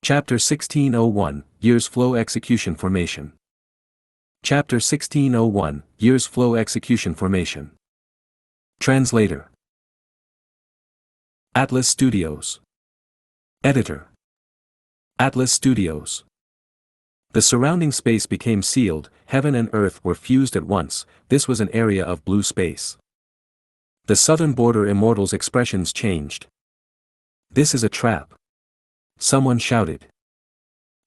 Chapter 1601, Years Flow Execution Formation. Chapter 1601, Years Flow Execution Formation. Translator. Atlas Studios. Editor. Atlas Studios. The surrounding space became sealed, heaven and earth were fused at once. This was an area of blue space. The southern border immortals' expressions changed. "This is a trap," someone shouted.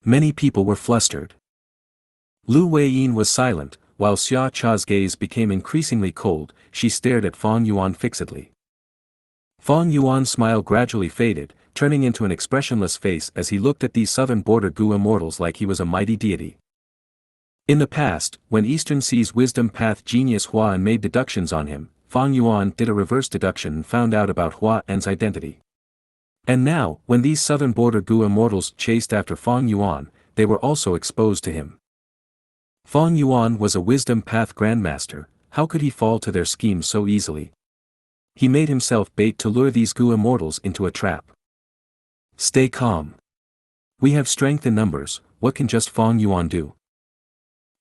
Many people were flustered. Lu Weiyin was silent, while Xia Cha's gaze became increasingly cold. She stared at Fang Yuan fixedly. Fang Yuan's smile gradually faded, turning into an expressionless face as he looked at these southern border Gu immortals like he was a mighty deity. In the past, when Eastern Sea's wisdom path genius Huan made deductions on him, Fang Yuan did a reverse deduction and found out about Huan's identity. And now, when these southern border Gu immortals chased after Fang Yuan, they were also exposed to him. Fang Yuan was a wisdom path grandmaster. How could he fall to their schemes so easily? He made himself bait to lure these Gu immortals into a trap. Stay calm. We have strength in numbers. What can just Fang Yuan do?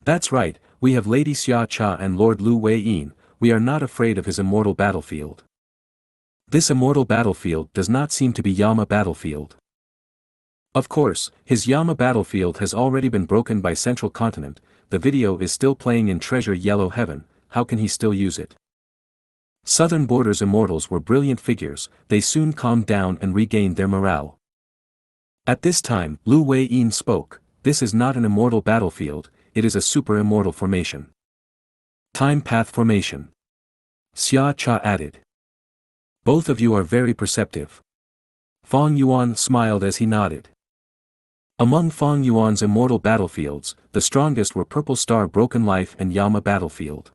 That's right, we have Lady Xia Cha and Lord Lu Weiyin. We are not afraid of his immortal battlefield. This immortal battlefield does not seem to be Yama battlefield. Of course, his Yama battlefield has already been broken by Central Continent. The video is still playing in Treasure Yellow Heaven. How can he still use it? Southern Border's immortals were brilliant figures. They soon calmed down and regained their morale. At this time, Lu Weiyin spoke. This is not an immortal battlefield, it is a super-immortal formation. Time path formation. Xia Cha added. Both of you are very perceptive. Fang Yuan smiled as he nodded. Among Fang Yuan's immortal battlefields, the strongest were Purple Star Broken Life and Yama Battlefield.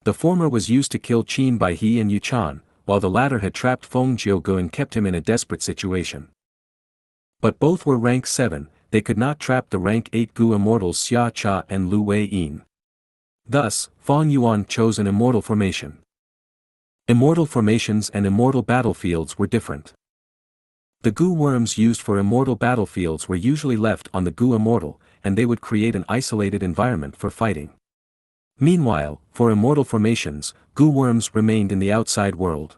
The former was used to kill Qin Bai He and Yuchan, while the latter had trapped Feng Jiugu and kept him in a desperate situation. But both were rank 7, they could not trap the rank 8 Gu immortals Xia Cha and Lu Weiyin. Thus, Fang Yuan chose an immortal formation. Immortal formations and immortal battlefields were different. The Gu worms used for immortal battlefields were usually left on the Gu immortal, and they would create an isolated environment for fighting. Meanwhile, for immortal formations, Gu worms remained in the outside world.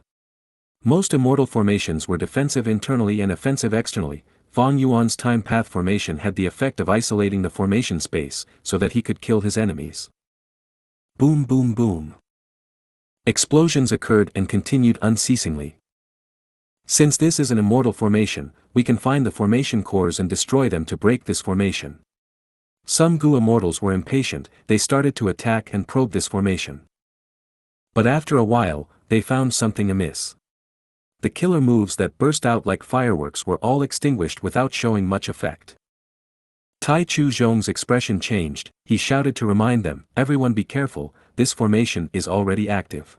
Most immortal formations were defensive internally and offensive externally. Fang Yuan's time path formation had the effect of isolating the formation space, so that he could kill his enemies. Boom boom boom. Explosions occurred and continued unceasingly. Since this is an immortal formation, we can find the formation cores and destroy them to break this formation. Some Gu immortals were impatient, they started to attack and probe this formation. But after a while, they found something amiss. The killer moves that burst out like fireworks were all extinguished without showing much effect. Tai Chu Zhong's expression changed. He shouted to remind them, "Everyone be careful, this formation is already active."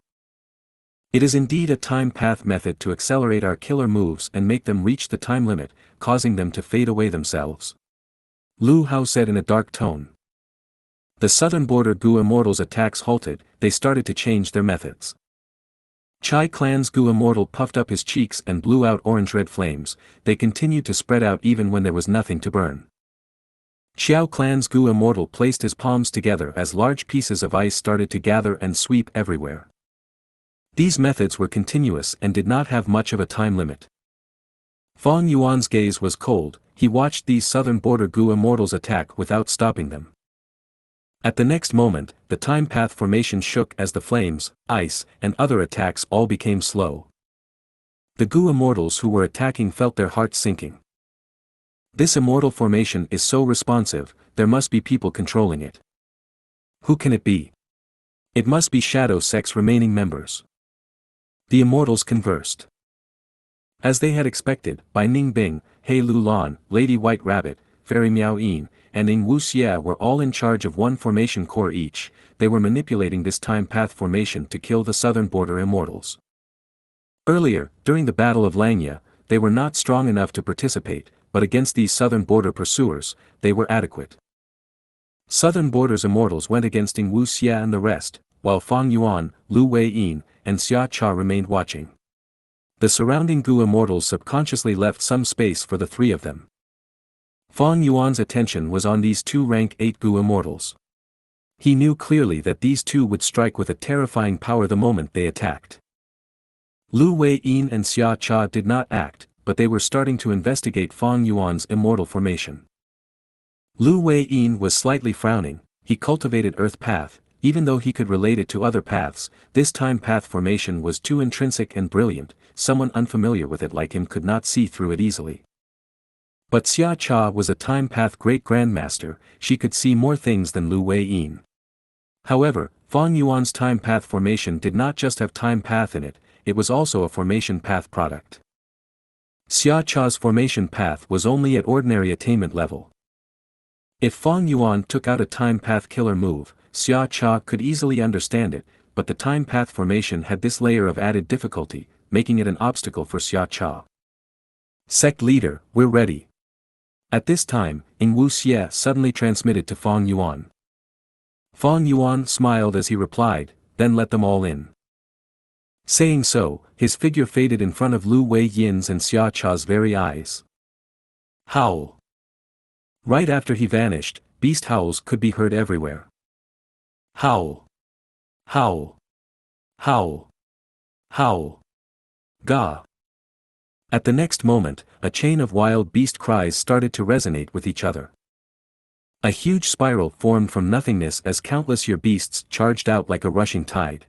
It is indeed a time path method to accelerate our killer moves and make them reach the time limit, causing them to fade away themselves. Lu Hao said in a dark tone. The southern border Gu immortals' attacks halted, they started to change their methods. Chai Clan's Gu immortal puffed up his cheeks and blew out orange-red flames. They continued to spread out even when there was nothing to burn. Xiao Clan's Gu immortal placed his palms together as large pieces of ice started to gather and sweep everywhere. These methods were continuous and did not have much of a time limit. Fang Yuan's gaze was cold. He watched these southern border Gu immortals attack without stopping them. At the next moment, the time path formation shook as the flames, ice, and other attacks all became slow. The Gu immortals who were attacking felt their hearts sinking. This immortal formation is so responsive, there must be people controlling it. Who can it be? It must be Shadow Sect's remaining members. The immortals conversed. As they had expected, Bai Ning Bing, He Lu Lan, Lady White Rabbit, Fairy Miao Yin, and Ing Wu Xie were all in charge of one formation core each. They were manipulating this time path formation to kill the southern border immortals. Earlier, during the Battle of Langya, they were not strong enough to participate, but against these southern border pursuers, they were adequate. Southern border's immortals went against Ing Wu Xie and the rest, while Fang Yuan, Lu Weiyin, and Xia Cha remained watching. The surrounding Gu immortals subconsciously left some space for the three of them. Fang Yuan's attention was on these two rank 8 Gu immortals. He knew clearly that these two would strike with a terrifying power the moment they attacked. Lu Wei-yin and Xia Cha did not act, but they were starting to investigate Fang Yuan's immortal formation. Lu Wei-yin was slightly frowning. He cultivated Earth Path. Even though he could relate it to other paths, this time path formation was too intrinsic and brilliant, someone unfamiliar with it like him could not see through it easily. But Xia Cha was a time path great grandmaster, she could see more things than Lu Wei-yin. However, Fang Yuan's time path formation did not just have time path in it, it was also a formation path product. Xia Cha's formation path was only at ordinary attainment level. If Fang Yuan took out a time path killer move, Xia Cha could easily understand it, but the time path formation had this layer of added difficulty, making it an obstacle for Xia Cha. Sect leader, we're ready. At this time, Wu Xie suddenly transmitted to Fang Yuan. Fang Yuan smiled as he replied, then let them all in. Saying so, his figure faded in front of Lu Wei-yin's and Xia Cha's very eyes. Howl. Right after he vanished, beast howls could be heard everywhere. Howl. Howl. Howl. Howl. Ga. At the next moment, a chain of wild beast cries started to resonate with each other. A huge spiral formed from nothingness as countless year-beasts charged out like a rushing tide.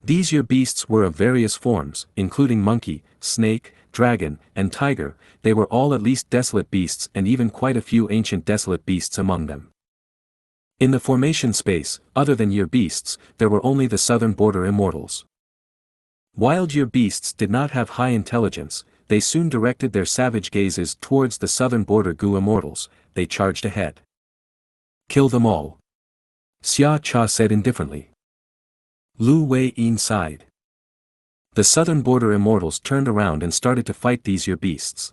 These year-beasts were of various forms, including monkey, snake, dragon, and tiger. They were all at least desolate beasts and even quite a few ancient desolate beasts among them. In the formation space, other than year-beasts, there were only the southern border immortals. Wild year-beasts did not have high intelligence, they soon directed their savage gazes towards the southern border Gu immortals. They charged ahead. Kill them all. Xia Cha said indifferently. Lu Wei-yin sighed. The southern border immortals turned around and started to fight these year-beasts.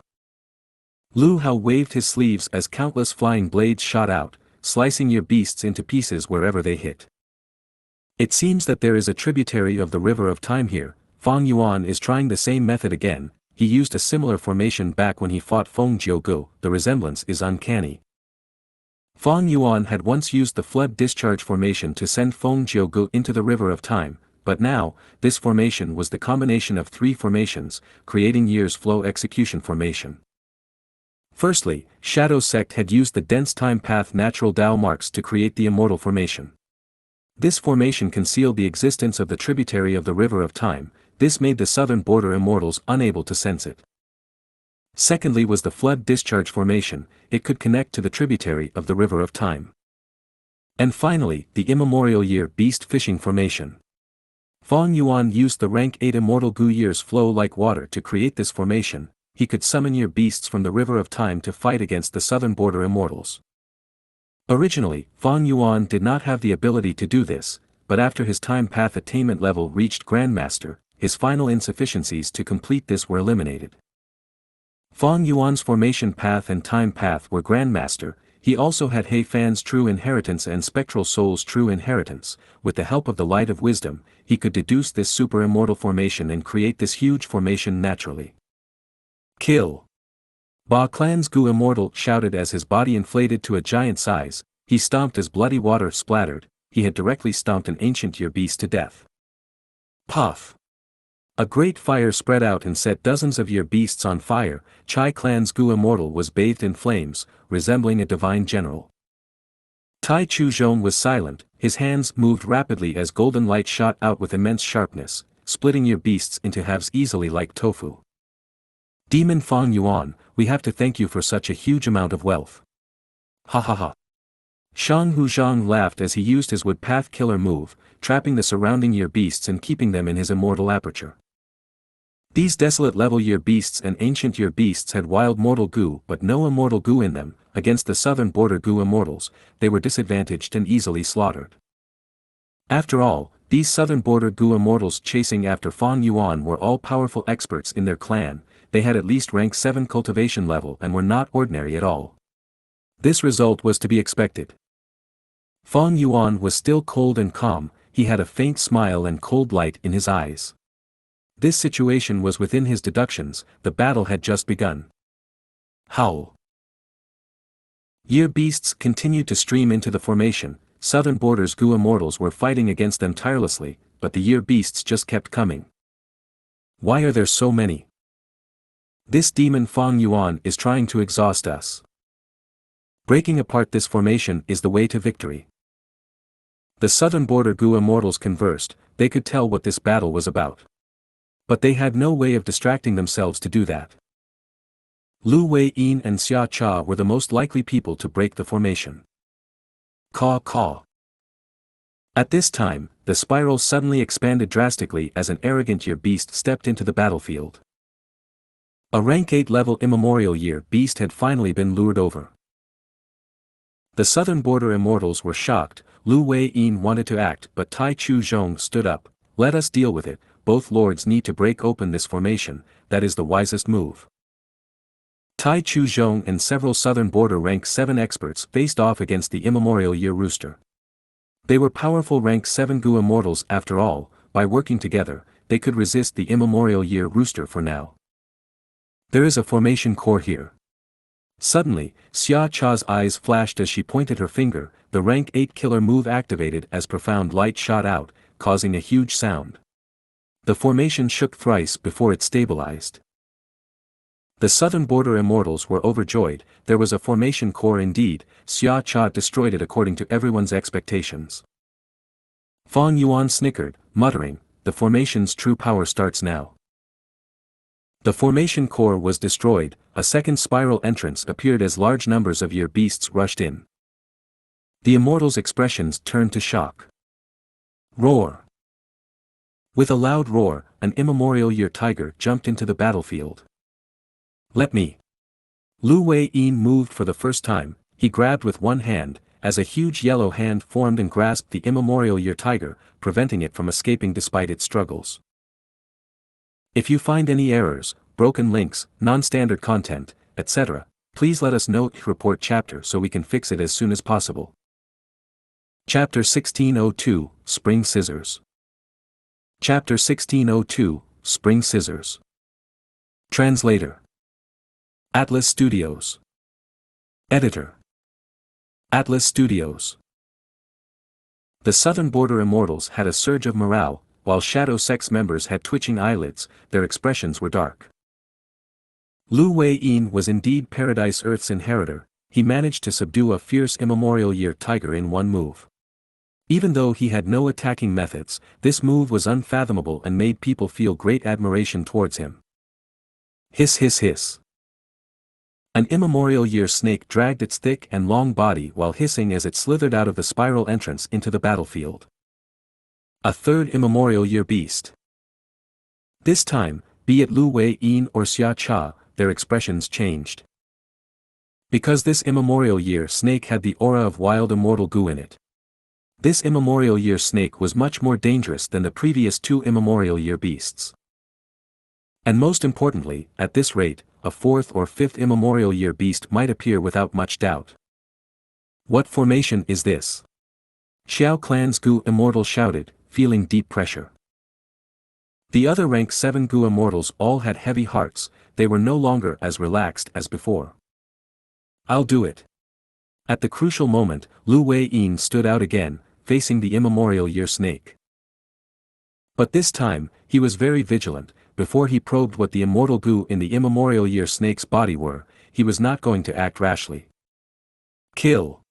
Lu Hao waved his sleeves as countless flying blades shot out, slicing year-beasts into pieces wherever they hit. It seems that there is a tributary of the River of Time here. Fang Yuan is trying the same method again. He used a similar formation back when he fought Feng Jiugu. The resemblance is uncanny. Fang Yuan had once used the flood discharge formation to send Feng Jiugu into the River of Time, but now, this formation was the combination of three formations, creating Year's Flow Execution formation. Firstly, Shadow Sect had used the dense time path natural Dao marks to create the immortal formation. This formation concealed the existence of the tributary of the River of Time. This made the southern border immortals unable to sense it. Secondly was the flood discharge formation, it could connect to the tributary of the River of Time. And finally, the Immemorial Year Beast Fishing formation. Fang Yuan used the rank 8 immortal Gu Year's flow like water to create this formation. He could summon year beasts from the River of Time to fight against the southern border immortals. Originally, Fang Yuan did not have the ability to do this, but after his time path attainment level reached Grandmaster, his final insufficiencies to complete this were eliminated. Fang Yuan's formation path and time path were Grandmaster. He also had He Fan's true inheritance and Spectral Soul's true inheritance. With the help of the light of wisdom, he could deduce this super immortal formation and create this huge formation naturally. Kill! Ba Clan's Gu Immortal shouted as his body inflated to a giant size. He stomped as bloody water splattered. He had directly stomped an ancient year beast to death. Puff! A great fire spread out and set dozens of year beasts on fire. Chai Clan's Gu Immortal was bathed in flames, resembling a divine general. Tai Chu Zhong was silent, his hands moved rapidly as golden light shot out with immense sharpness, splitting year beasts into halves easily like tofu. Demon Fang Yuan, we have to thank you for such a huge amount of wealth. Ha ha ha. Shang Hu Zhang laughed as he used his wood path killer move, trapping the surrounding year beasts and keeping them in his immortal aperture. These desolate level year beasts and ancient year beasts had wild mortal Gu but no immortal Gu in them. Against the southern border Gu immortals, they were disadvantaged and easily slaughtered. After all, these southern border Gu immortals chasing after Fang Yuan were all powerful experts in their clan. They had at least rank 7 cultivation level and were not ordinary at all. This result was to be expected. Fang Yuan was still cold and calm, he had a faint smile and cold light in his eyes. This situation was within his deductions, the battle had just begun. Howl! Year beasts continued to stream into the formation. Southern Borders Gu immortals were fighting against them tirelessly, but the year beasts just kept coming. Why are there so many? This demon Fang Yuan is trying to exhaust us. Breaking apart this formation is the way to victory. The Southern Border Gu immortals conversed. They could tell what this battle was about. But they had no way of distracting themselves to do that. Lu Wei-yin and Xia Cha were the most likely people to break the formation. Caw caw. At this time, the spiral suddenly expanded drastically as an arrogant year beast stepped into the battlefield. A rank 8 level immemorial year beast had finally been lured over. The Southern Border immortals were shocked. Lu Wei-yin wanted to act, but Tai Chu Zhong stood up. Let us deal with it. Both lords need to break open this formation. That is the wisest move. Tai Chu Zhong and several Southern Border rank 7 experts faced off against the immemorial year rooster. They were powerful rank 7 Gu immortals after all. By working together, they could resist the immemorial year rooster for now. There is a formation core here. Suddenly, Xia Cha's eyes flashed as she pointed her finger. The rank 8 killer move activated as profound light shot out, causing a huge sound. The formation shook thrice before it stabilized. The Southern Border immortals were overjoyed. There was a formation core indeed. Xia Cha destroyed it according to everyone's expectations. Fang Yuan snickered, muttering, the formation's true power starts now. The formation core was destroyed. A second spiral entrance appeared as large numbers of year beasts rushed in. The immortals' expressions turned to shock. Roar! With a loud roar, an immemorial year tiger jumped into the battlefield. Let me. Lu Wei-yin moved for the first time. He grabbed with one hand, as a huge yellow hand formed and grasped the immemorial year tiger, preventing it from escaping despite its struggles. If you find any errors, broken links, non-standard content, etc., please let us know. Report chapter so we can fix it as soon as possible. Chapter 1602, Spring Scissors. Chapter 1602, Spring Scissors. Translator. Atlas Studios. Editor. Atlas Studios. The Southern Border immortals had a surge of morale, while Shadow Sex members had twitching eyelids. Their expressions were dark. Lu Wei-yin was indeed Paradise Earth's inheritor. He managed to subdue a fierce immemorial year tiger in one move. Even though he had no attacking methods, this move was unfathomable and made people feel great admiration towards him. Hiss hiss hiss. An immemorial year snake dragged its thick and long body while hissing as it slithered out of the spiral entrance into the battlefield. A third immemorial year beast. This time, be it Lu Wei-yin or Xia Cha, their expressions changed. Because this immemorial year snake had the aura of wild immortal Gu in it. This immemorial year snake was much more dangerous than the previous 2 immemorial year beasts. And most importantly, at this rate, a 4th or 5th immemorial year beast might appear without much doubt. What formation is this? Xiao Clan's Gu immortal shouted, feeling deep pressure. The other rank 7 Gu immortals all had heavy hearts. They were no longer as relaxed as before. I'll do it. At the crucial moment, Lu Wei-yin stood out again, facing the immemorial year snake. But this time, he was very vigilant. Before he probed what the immortal Gu in the immemorial year snake's body were, he was not going to act rashly. Kill!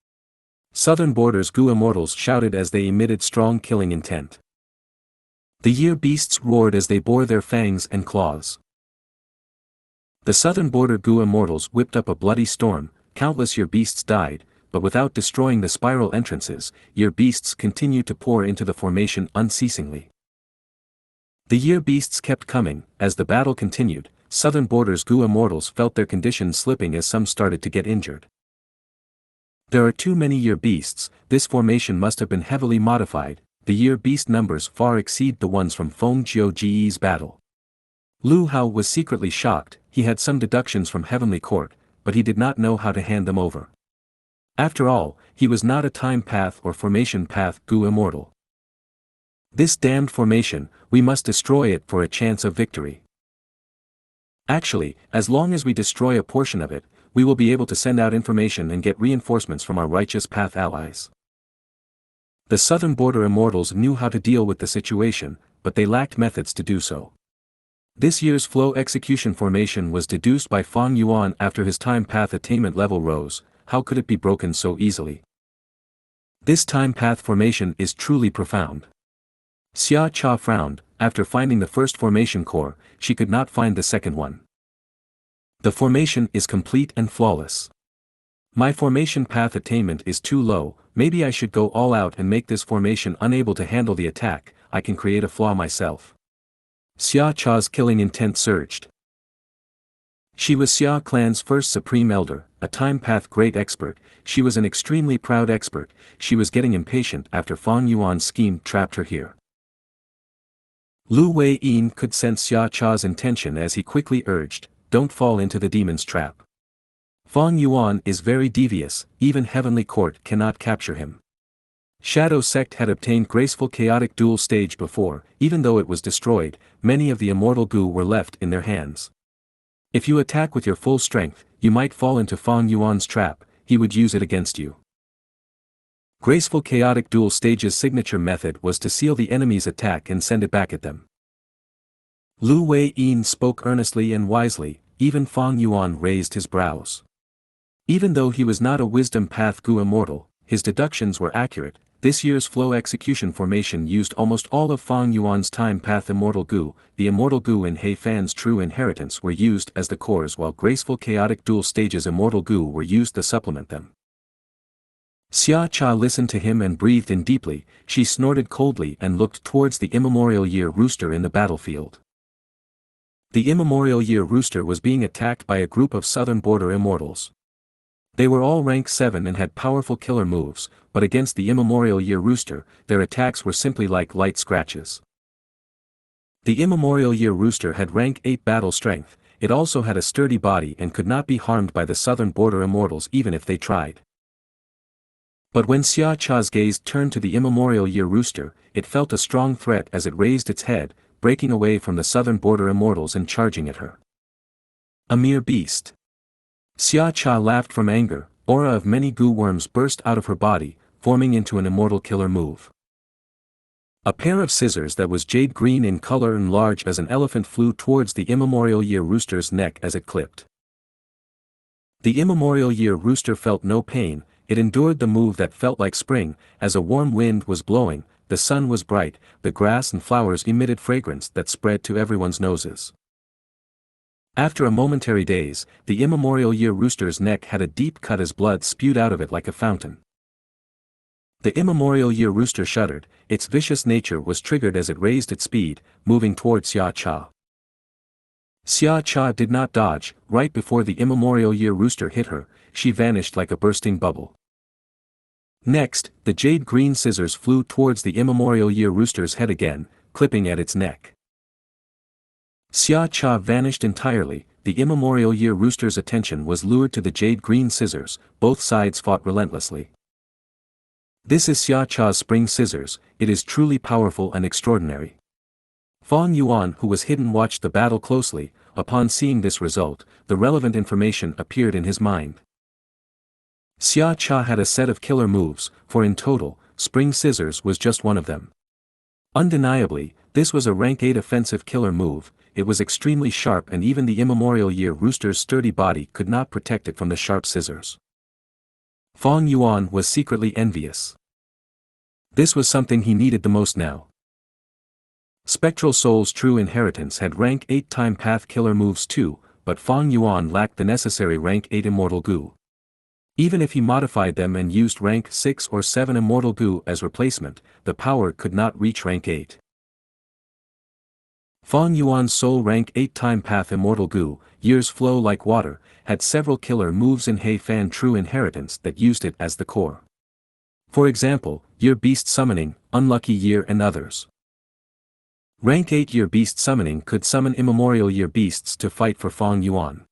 Southern Borders Gu immortals shouted as they emitted strong killing intent. The year beasts roared as they bore their fangs and claws. The Southern Border Gu immortals whipped up a bloody storm. Countless year beasts died, but without destroying the spiral entrances, year beasts continued to pour into the formation unceasingly. The year beasts kept coming. As the battle continued, Southern Borders Gu immortals felt their condition slipping as some started to get injured. There are too many year beasts. This formation must have been heavily modified. The year beast numbers far exceed the ones from Feng Jiuji's battle. Lu Hao was secretly shocked. He had some deductions from Heavenly Court, but he did not know how to hand them over. After all, he was not a time path or formation path Gu immortal. This damned formation, we must destroy it for a chance of victory. Actually, as long as we destroy a portion of it, we will be able to send out information and get reinforcements from our righteous path allies. The southern border immortals knew how to deal with the situation, but they lacked methods to do so. This year's flow execution formation was deduced by Fang Yuan after his time path attainment level rose. How could it be broken so easily? This time path formation is truly profound. Xia Cha frowned. After finding the first formation core, she could not find the second one. The formation is complete and flawless. My formation path attainment is too low. Maybe I should go all out and make this formation unable to handle the attack. I can create a flaw myself. Xia Cha's killing intent surged. She was Xia clan's first supreme elder, a time path great expert. She was an extremely proud expert. She was getting impatient after Fang Yuan's scheme trapped her here. Lu Wei-yin could sense Xia Cha's intention as he quickly urged, "Don't fall into the demon's trap." Fang Yuan is very devious, even Heavenly Court cannot capture him. Shadow Sect had obtained graceful chaotic dual stage before. Even though it was destroyed, many of the immortal Gu were left in their hands. If you attack with your full strength, you might fall into Fang Yuan's trap. He would use it against you. Graceful chaotic dual stage's signature method was to seal the enemy's attack and send it back at them. Lu Wei-yin spoke earnestly and wisely. Even Fang Yuan raised his brows. Even though he was not a wisdom path Gu immortal, his deductions were accurate. This year's flow execution formation used almost all of Fang Yuan's time path immortal Gu. The immortal Gu in He Fan's true inheritance were used as the cores, while graceful chaotic dual stages immortal Gu were used to supplement them. Xia Cha listened to him and breathed in deeply. She snorted coldly and looked towards the Immemorial Year Rooster in the battlefield. The Immemorial Year Rooster was being attacked by a group of southern border immortals. They were all rank 7 and had powerful killer moves, but against the Immemorial Year Rooster, their attacks were simply like light scratches. The Immemorial Year Rooster had rank 8 battle strength. It also had a sturdy body and could not be harmed by the southern border immortals even if they tried. But when Xia Cha's gaze turned to the Immemorial Year Rooster, it felt a strong threat as it raised its head, breaking away from the southern border immortals and charging at her. A mere beast. Xia Cha laughed from anger. Aura of many Gu worms burst out of her body, forming into an immortal killer move. A pair of scissors that was jade green in color and large as an elephant flew towards the Immemorial Year Rooster's neck as it clipped. The Immemorial Year Rooster felt no pain. It endured the move that felt like spring. As a warm wind was blowing, the sun was bright, the grass and flowers emitted fragrance that spread to everyone's noses. After a momentary daze, the Immemorial Year Rooster's neck had a deep cut as blood spewed out of it like a fountain. The Immemorial Year Rooster shuddered. Its vicious nature was triggered as it raised its speed, moving toward Xia Cha. Xia Cha did not dodge. Right before the Immemorial Year Rooster hit her, she vanished like a bursting bubble. Next, the jade green scissors flew towards the Immemorial Year Rooster's head again, clipping at its neck. Xia Cha vanished entirely. The Immemorial Year Rooster's attention was lured to the jade green scissors. Both sides fought relentlessly. This is Xia Cha's spring scissors. It is truly powerful and extraordinary. Fang Yuan, who was hidden, watched the battle closely. Upon seeing this result, the relevant information appeared in his mind. Xia Cha had a set of killer moves, for in total, spring scissors was just one of them. Undeniably, this was a rank 8 offensive killer move. It was extremely sharp and even the Immemorial Year Rooster's sturdy body could not protect it from the sharp scissors. Fang Yuan was secretly envious. This was something he needed the most now. Spectral Soul's true inheritance had rank 8 time path killer moves too, but Fang Yuan lacked the necessary rank 8 immortal Gu. Even if he modified them and used rank 6 or 7 immortal Gu as replacement, the power could not reach rank 8. Fang Yuan's sole rank 8 time path immortal Gu, years flow like water, had several killer moves in He Fan true inheritance that used it as the core. For example, Year Beast Summoning, Unlucky Year and others. Rank 8 Year Beast Summoning could summon Immemorial Year Beasts to fight for Fang Yuan.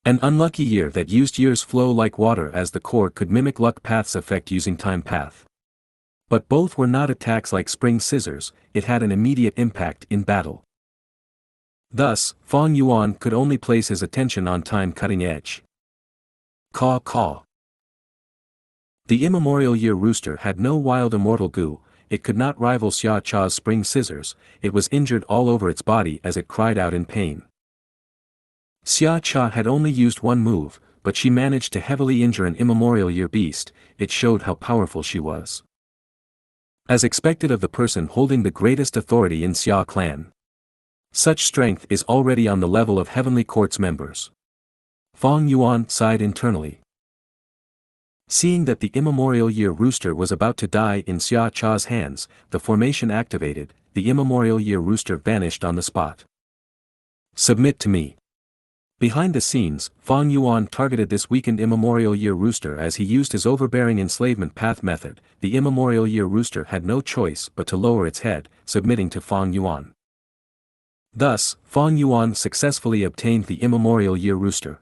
An Unlucky Year that used Year's Flow like water as the core could mimic Luck Path's effect using Time Path. But both were not attacks like Spring Scissors. It had an immediate impact in battle. Thus, Fang Yuan could only place his attention on Time Cutting Edge. Caw caw. The Immemorial Year Rooster had no wild immortal Gu, it could not rival Xia Cha's spring scissors, it was injured all over its body as it cried out in pain. Xia Cha had only used one move, but she managed to heavily injure an Immemorial Year beast, it showed how powerful she was. As expected of the person holding the greatest authority in Xia clan. Such strength is already on the level of Heavenly Court's members. Fang Yuan sighed internally. Seeing that the Immemorial Year Rooster was about to die in Xia Cha's hands, the formation activated, the Immemorial Year Rooster vanished on the spot. Submit to me. Behind the scenes, Fang Yuan targeted this weakened Immemorial Year Rooster as he used his overbearing enslavement path method. The Immemorial Year Rooster had no choice but to lower its head, submitting to Fang Yuan. Thus, Fang Yuan successfully obtained the Immemorial Year Rooster.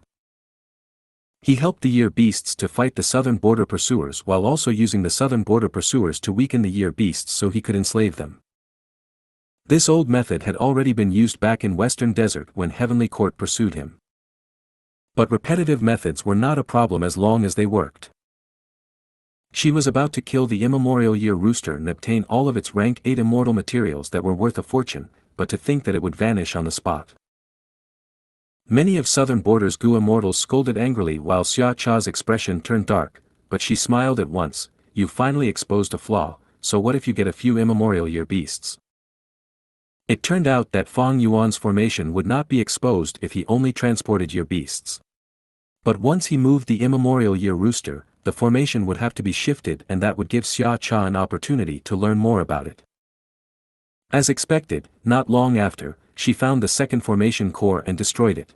He helped the Year Beasts to fight the southern border pursuers while also using the southern border pursuers to weaken the Year Beasts so he could enslave them. This old method had already been used back in Western Desert when Heavenly Court pursued him. But repetitive methods were not a problem as long as they worked. She was about to kill the Immemorial Year Rooster and obtain all of its rank 8 immortal materials that were worth a fortune, but to think that it would vanish on the spot. Many of Southern Border's Gu immortals scolded angrily while Xia Cha's expression turned dark, but she smiled at once. You finally exposed a flaw, so what if you get a few Immemorial Year Beasts? It turned out that Fang Yuan's formation would not be exposed if he only transported Year Beasts. But once he moved the Immemorial Year Rooster, the formation would have to be shifted and that would give Xia Cha an opportunity to learn more about it. As expected, not long after, she found the second formation core and destroyed it.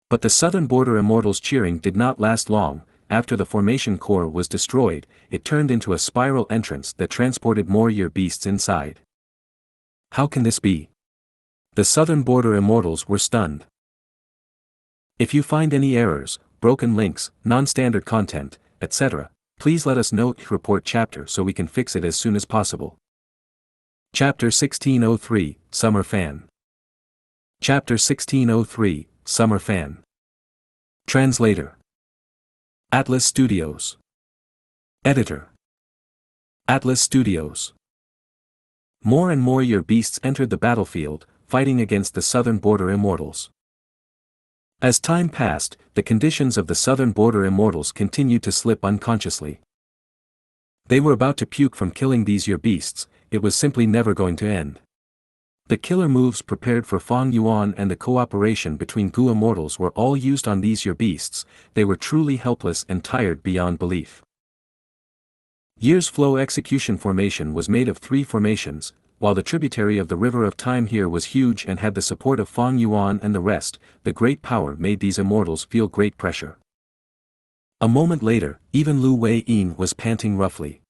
But the Southern Border Immortals' cheering did not last long. After the formation core was destroyed, it turned into a spiral entrance that transported more Year Beasts inside. How can this be? The Southern Border Immortals were stunned. If you find any errors, broken links, non-standard content, etc., please let us know. Report chapter so we can fix it as soon as possible. Chapter 1603, Summer Fan. Chapter 1603, Summer Fan. Translator. Atlas Studios. Editor. Atlas Studios. More and more Year Beasts entered the battlefield, fighting against the Southern Border Immortals. As time passed, the conditions of the Southern Border Immortals continued to slip unconsciously. They were about to puke from killing these Year Beasts, it was simply never going to end. The killer moves prepared for Fang Yuan and the cooperation between Gu Immortals were all used on these Year Beasts, they were truly helpless and tired beyond belief. Year's Flow Execution Formation was made of 3 formations, while the tributary of the River of Time here was huge and had the support of Fang Yuan and the rest, the great power made these immortals feel great pressure. A moment later, even Lu Wei-yin was panting roughly.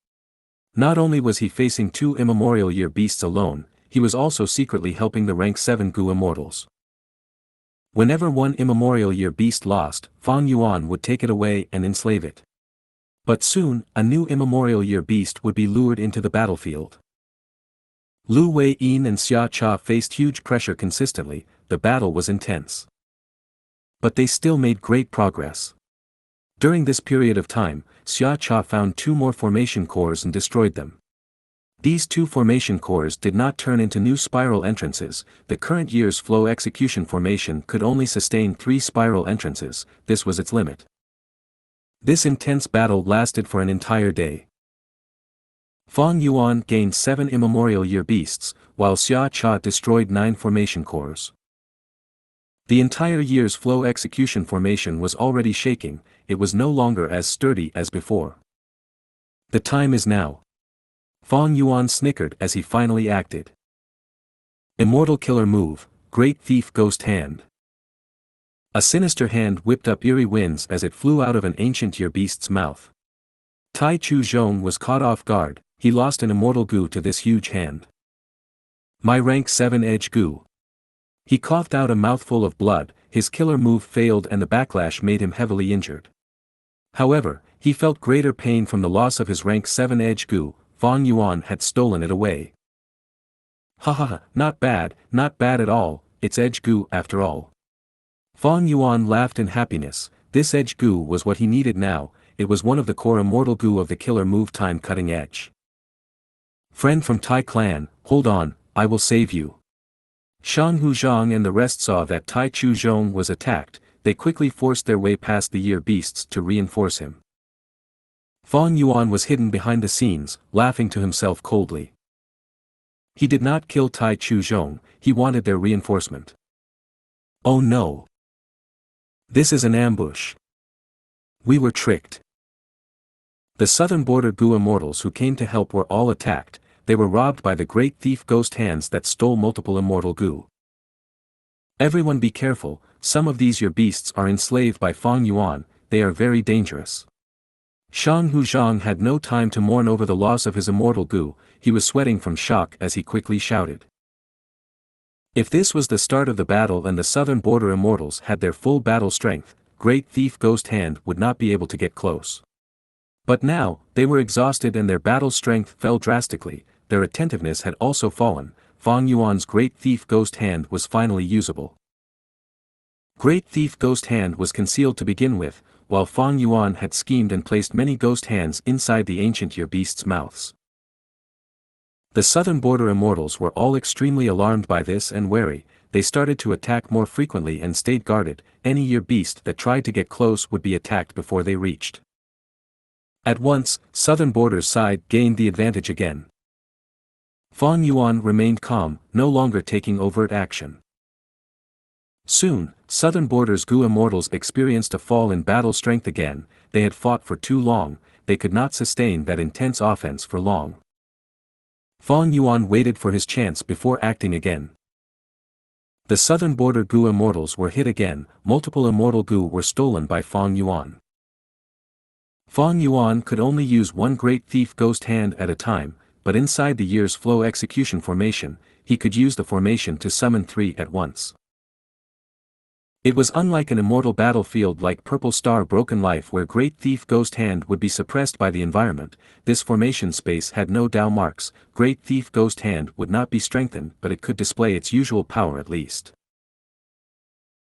Not only was he facing 2 Immemorial Year Beasts alone, he was also secretly helping the rank 7 Gu Immortals. Whenever one Immemorial Year Beast lost, Fang Yuan would take it away and enslave it. But soon, a new Immemorial Year Beast would be lured into the battlefield. Lu Wei-yin and Xia Cha faced huge pressure consistently, the battle was intense. But they still made great progress. During this period of time, Xia Cha found 2 more formation cores and destroyed them. These 2 formation cores did not turn into new spiral entrances, the current Year's Flow Execution Formation could only sustain 3 spiral entrances, this was its limit. This intense battle lasted for an entire day. Fang Yuan gained 7 Immemorial Year Beasts, while Xia Cha destroyed 9 formation cores. The entire Year's Flow Execution Formation was already shaking, it was no longer as sturdy as before. The time is now. Fang Yuan snickered as he finally acted. Immortal Killer Move, Great Thief Ghost Hand. A sinister hand whipped up eerie winds as it flew out of an ancient Year Beast's mouth. Tai Chu Zhong was caught off guard, he lost an immortal Gu to this huge hand. My rank 7 Edge Gu. He coughed out a mouthful of blood, his killer move failed and the backlash made him heavily injured. However, he felt greater pain from the loss of his rank 7 Edge Gu, Fang Yuan had stolen it away. Haha, not bad at all, it's Edge Gu after all. Fang Yuan laughed in happiness, This edge Gu was what he needed now. It was one of the core immortal Gu of the killer move time cutting edge. Friend from Tai clan, hold on, I will save you. Shang Hu Zhang and the rest saw that Tai Chu Zhong was attacked. They quickly forced their way past the year beasts to reinforce him. Fang Yuan was hidden behind the scenes, laughing to himself coldly. He did not kill Tai Chu Zhong, he wanted their reinforcement. Oh no! This is an ambush. We were tricked. The southern border Gu immortals who came to help were all attacked. They were robbed by the great thief ghost hands that stole multiple immortal Gu. Everyone be careful, some of these your beasts are enslaved by Fang Yuan, they are very dangerous. Shang Hu Zhang had no time to mourn over the loss of his immortal Gu, he was sweating from shock as he quickly shouted. If this was the start of the battle and the southern border immortals had their full battle strength, great thief ghost hand would not be able to get close. But now, they were exhausted and their battle strength fell drastically, their attentiveness had also fallen. Fang Yuan's great thief ghost hand was finally usable. Great thief ghost hand was concealed to begin with, while Fang Yuan had schemed and placed many ghost hands inside the ancient year beasts' mouths. The southern border immortals were all extremely alarmed by this and wary, they started to attack more frequently and stayed guarded, any year beast that tried to get close would be attacked before they reached. At once, southern border's side gained the advantage again. Fang Yuan remained calm, no longer taking overt action. Soon, southern border's Gu immortals experienced a fall in battle strength again, they had fought for too long, they could not sustain that intense offense for long. Fang Yuan waited for his chance before acting again. The southern border Gu immortals were hit again, multiple immortal Gu were stolen by Fang Yuan. Fang Yuan could only use one great thief ghost hand at a time, but inside the year's flow execution formation, he could use the formation to summon 3 at once. It was unlike an immortal battlefield like Purple Star Broken Life where Great Thief Ghost Hand would be suppressed by the environment. This formation space had no Dao marks, Great Thief Ghost Hand would not be strengthened but it could display its usual power at least.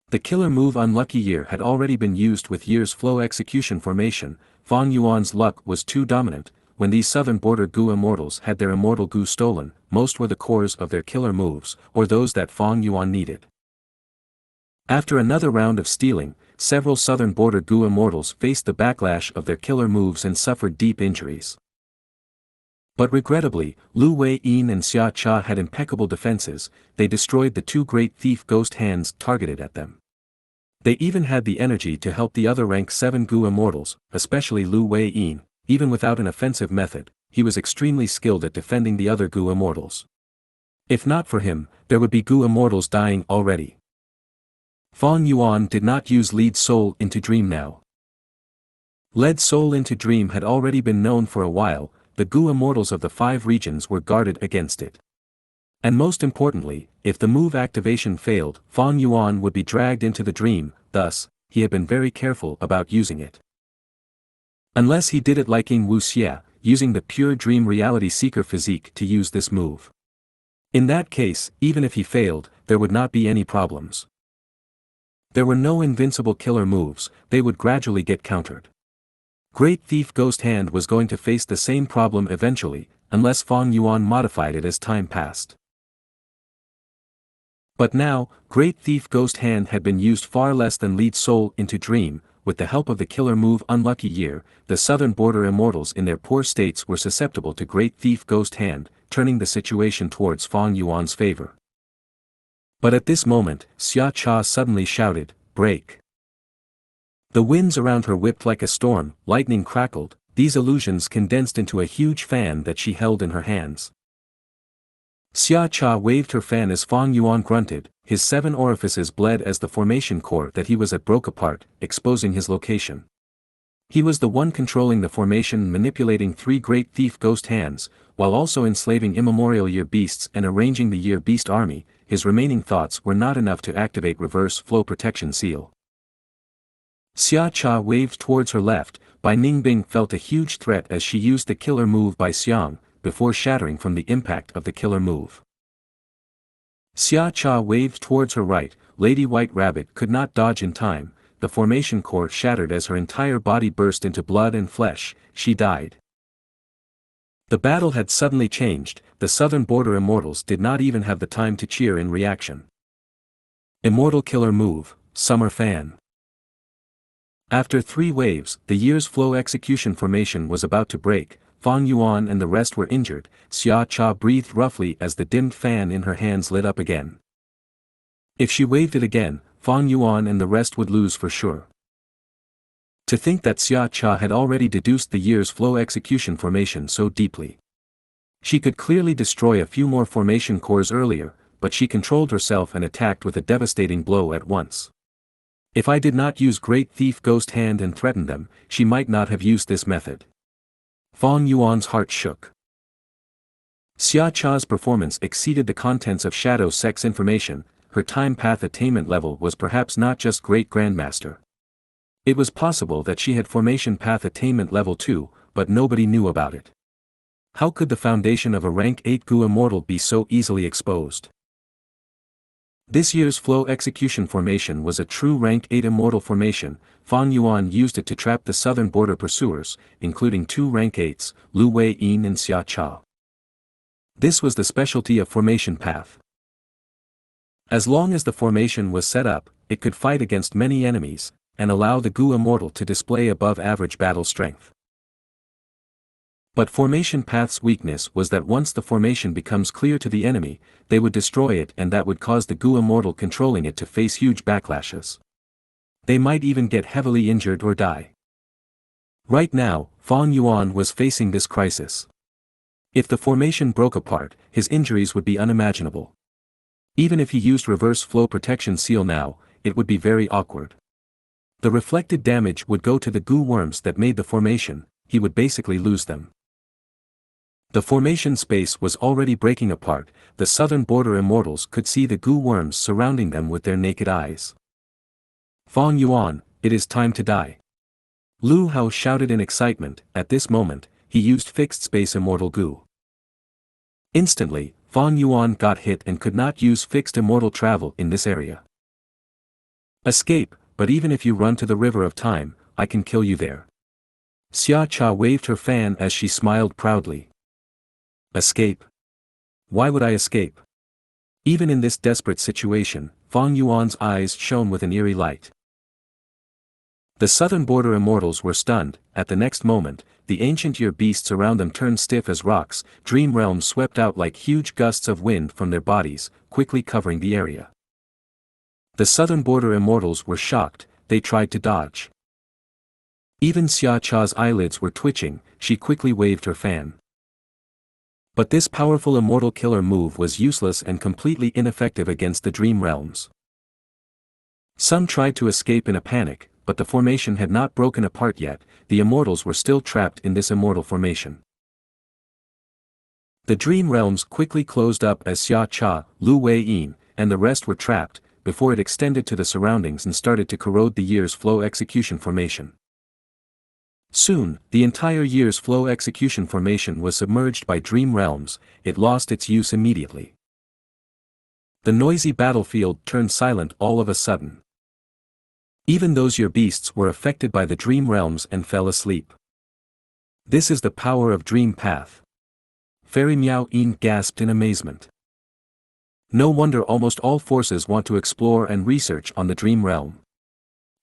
The killer move Unlucky Year had already been used with Year's flow execution formation. Fang Yuan's luck was too dominant. When these southern border Gu immortals had their immortal Gu stolen, most were the cores of their killer moves, or those that Fang Yuan needed. After another round of stealing, several southern border Gu immortals faced the backlash of their killer moves and suffered deep injuries. But regrettably, Lu Wei-yin and Xia Cha had impeccable defenses, they destroyed the 2 great thief ghost hands targeted at them. They even had the energy to help the other rank 7 Gu immortals, especially Lu Wei-yin. Even without an offensive method, he was extremely skilled at defending the other Gu immortals. If not for him, there would be Gu immortals dying already. Fang Yuan did not use Lead Soul into Dream now. Lead Soul into Dream had already been known for a while, the Gu immortals of the 5 regions were guarded against it. And most importantly, if the move activation failed, Fang Yuan would be dragged into the dream, thus, he had been very careful about using it. Unless he did it like Ying Wuxia, using the pure dream reality seeker physique to use this move. In that case, even if he failed, there would not be any problems. There were no invincible killer moves, they would gradually get countered. Great Thief Ghost Hand was going to face the same problem eventually, unless Fang Yuan modified it as time passed. But now, Great Thief Ghost Hand had been used far less than Lead Soul into Dream. With the help of the killer move Unlucky Year, the southern border immortals in their poor states were susceptible to Great Thief Ghost Hand, turning the situation towards Fang Yuan's favor. But at this moment, Xia Cha suddenly shouted, "Break!" The winds around her whipped like a storm, lightning crackled, these illusions condensed into a huge fan that she held in her hands. Xia Cha waved her fan as Fang Yuan grunted, his 7 orifices bled as the formation core that he was at broke apart, exposing his location. He was the one controlling the formation and manipulating 3 great thief ghost hands, while also enslaving immemorial year beasts and arranging the year beast army. His remaining thoughts were not enough to activate reverse flow protection seal. Xia Cha waved towards her left, Bai Ningbing felt a huge threat as she used the killer move by Xiang, before shattering from the impact of the killer move. Xia Cha waved towards her right, Lady White Rabbit could not dodge in time, the formation core shattered as her entire body burst into blood and flesh. She died. The battle had suddenly changed. The southern border immortals did not even have the time to cheer in reaction. Immortal killer move, Summer Fan. After 3 waves, the year's flow execution formation was about to break. Fang Yuan and the rest were injured. Xia Cha breathed roughly as the dimmed fan in her hands lit up again. If she waved it again, Fang Yuan and the rest would lose for sure. To think that Xia Cha had already deduced the year's flow execution formation so deeply. She could clearly destroy a few more formation cores earlier, but she controlled herself and attacked with a devastating blow at once. If I did not use Great Thief Ghost Hand and threaten them, she might not have used this method. Fang Yuan's heart shook. Xia Cha's performance exceeded the contents of Shadow Sex information. Her time path attainment level was perhaps not just Great Grandmaster. It was possible that she had formation path attainment level 2, but nobody knew about it. How could the foundation of a rank 8 Gu immortal be so easily exposed? This year's flow execution formation was a true rank 8 immortal formation. Fang Yuan used it to trap the southern border pursuers, including 2 rank 8s, Lu Wei-yin and Xia Cha. This was the specialty of formation path. As long as the formation was set up, it could fight against many enemies, and allow the Gu immortal to display above-average battle strength. But formation path's weakness was that once the formation becomes clear to the enemy, they would destroy it, and that would cause the Gu immortal controlling it to face huge backlashes. They might even get heavily injured or die. Right now, Fang Yuan was facing this crisis. If the formation broke apart, his injuries would be unimaginable. Even if he used reverse flow protection seal now, it would be very awkward. The reflected damage would go to the Gu worms that made the formation. He would basically lose them. The formation space was already breaking apart. The southern border immortals could see the Gu worms surrounding them with their naked eyes. Fang Yuan, it is time to die. Lu Hao shouted in excitement. At this moment, he used fixed space immortal Gu. Instantly, Fang Yuan got hit and could not use fixed immortal travel in this area. Escape, but even if you run to the river of time, I can kill you there. Xia Cha waved her fan as she smiled proudly. Escape? Why would I escape? Even in this desperate situation, Fang Yuan's eyes shone with an eerie light. The southern border immortals were stunned. At the next moment, the ancient year beasts around them turned stiff as rocks. Dream realms swept out like huge gusts of wind from their bodies, quickly covering the area. The southern border immortals were shocked. They tried to dodge. Even Xia Cha's eyelids were twitching. She quickly waved her fan. But this powerful immortal killer move was useless and completely ineffective against the dream realms. Some tried to escape in a panic, but the formation had not broken apart yet. The immortals were still trapped in this immortal formation. The dream realms quickly closed up as Xia Cha, Lu Wei-yin, and the rest were trapped, before it extended to the surroundings and started to corrode the year's flow execution formation. Soon, the entire year's flow execution formation was submerged by dream realms. It lost its use immediately. The noisy battlefield turned silent all of a sudden. Even those year beasts were affected by the dream realms and fell asleep. This is the power of Dream Path. Fairy Miao Yin gasped in amazement. No wonder almost all forces want to explore and research on the dream realm.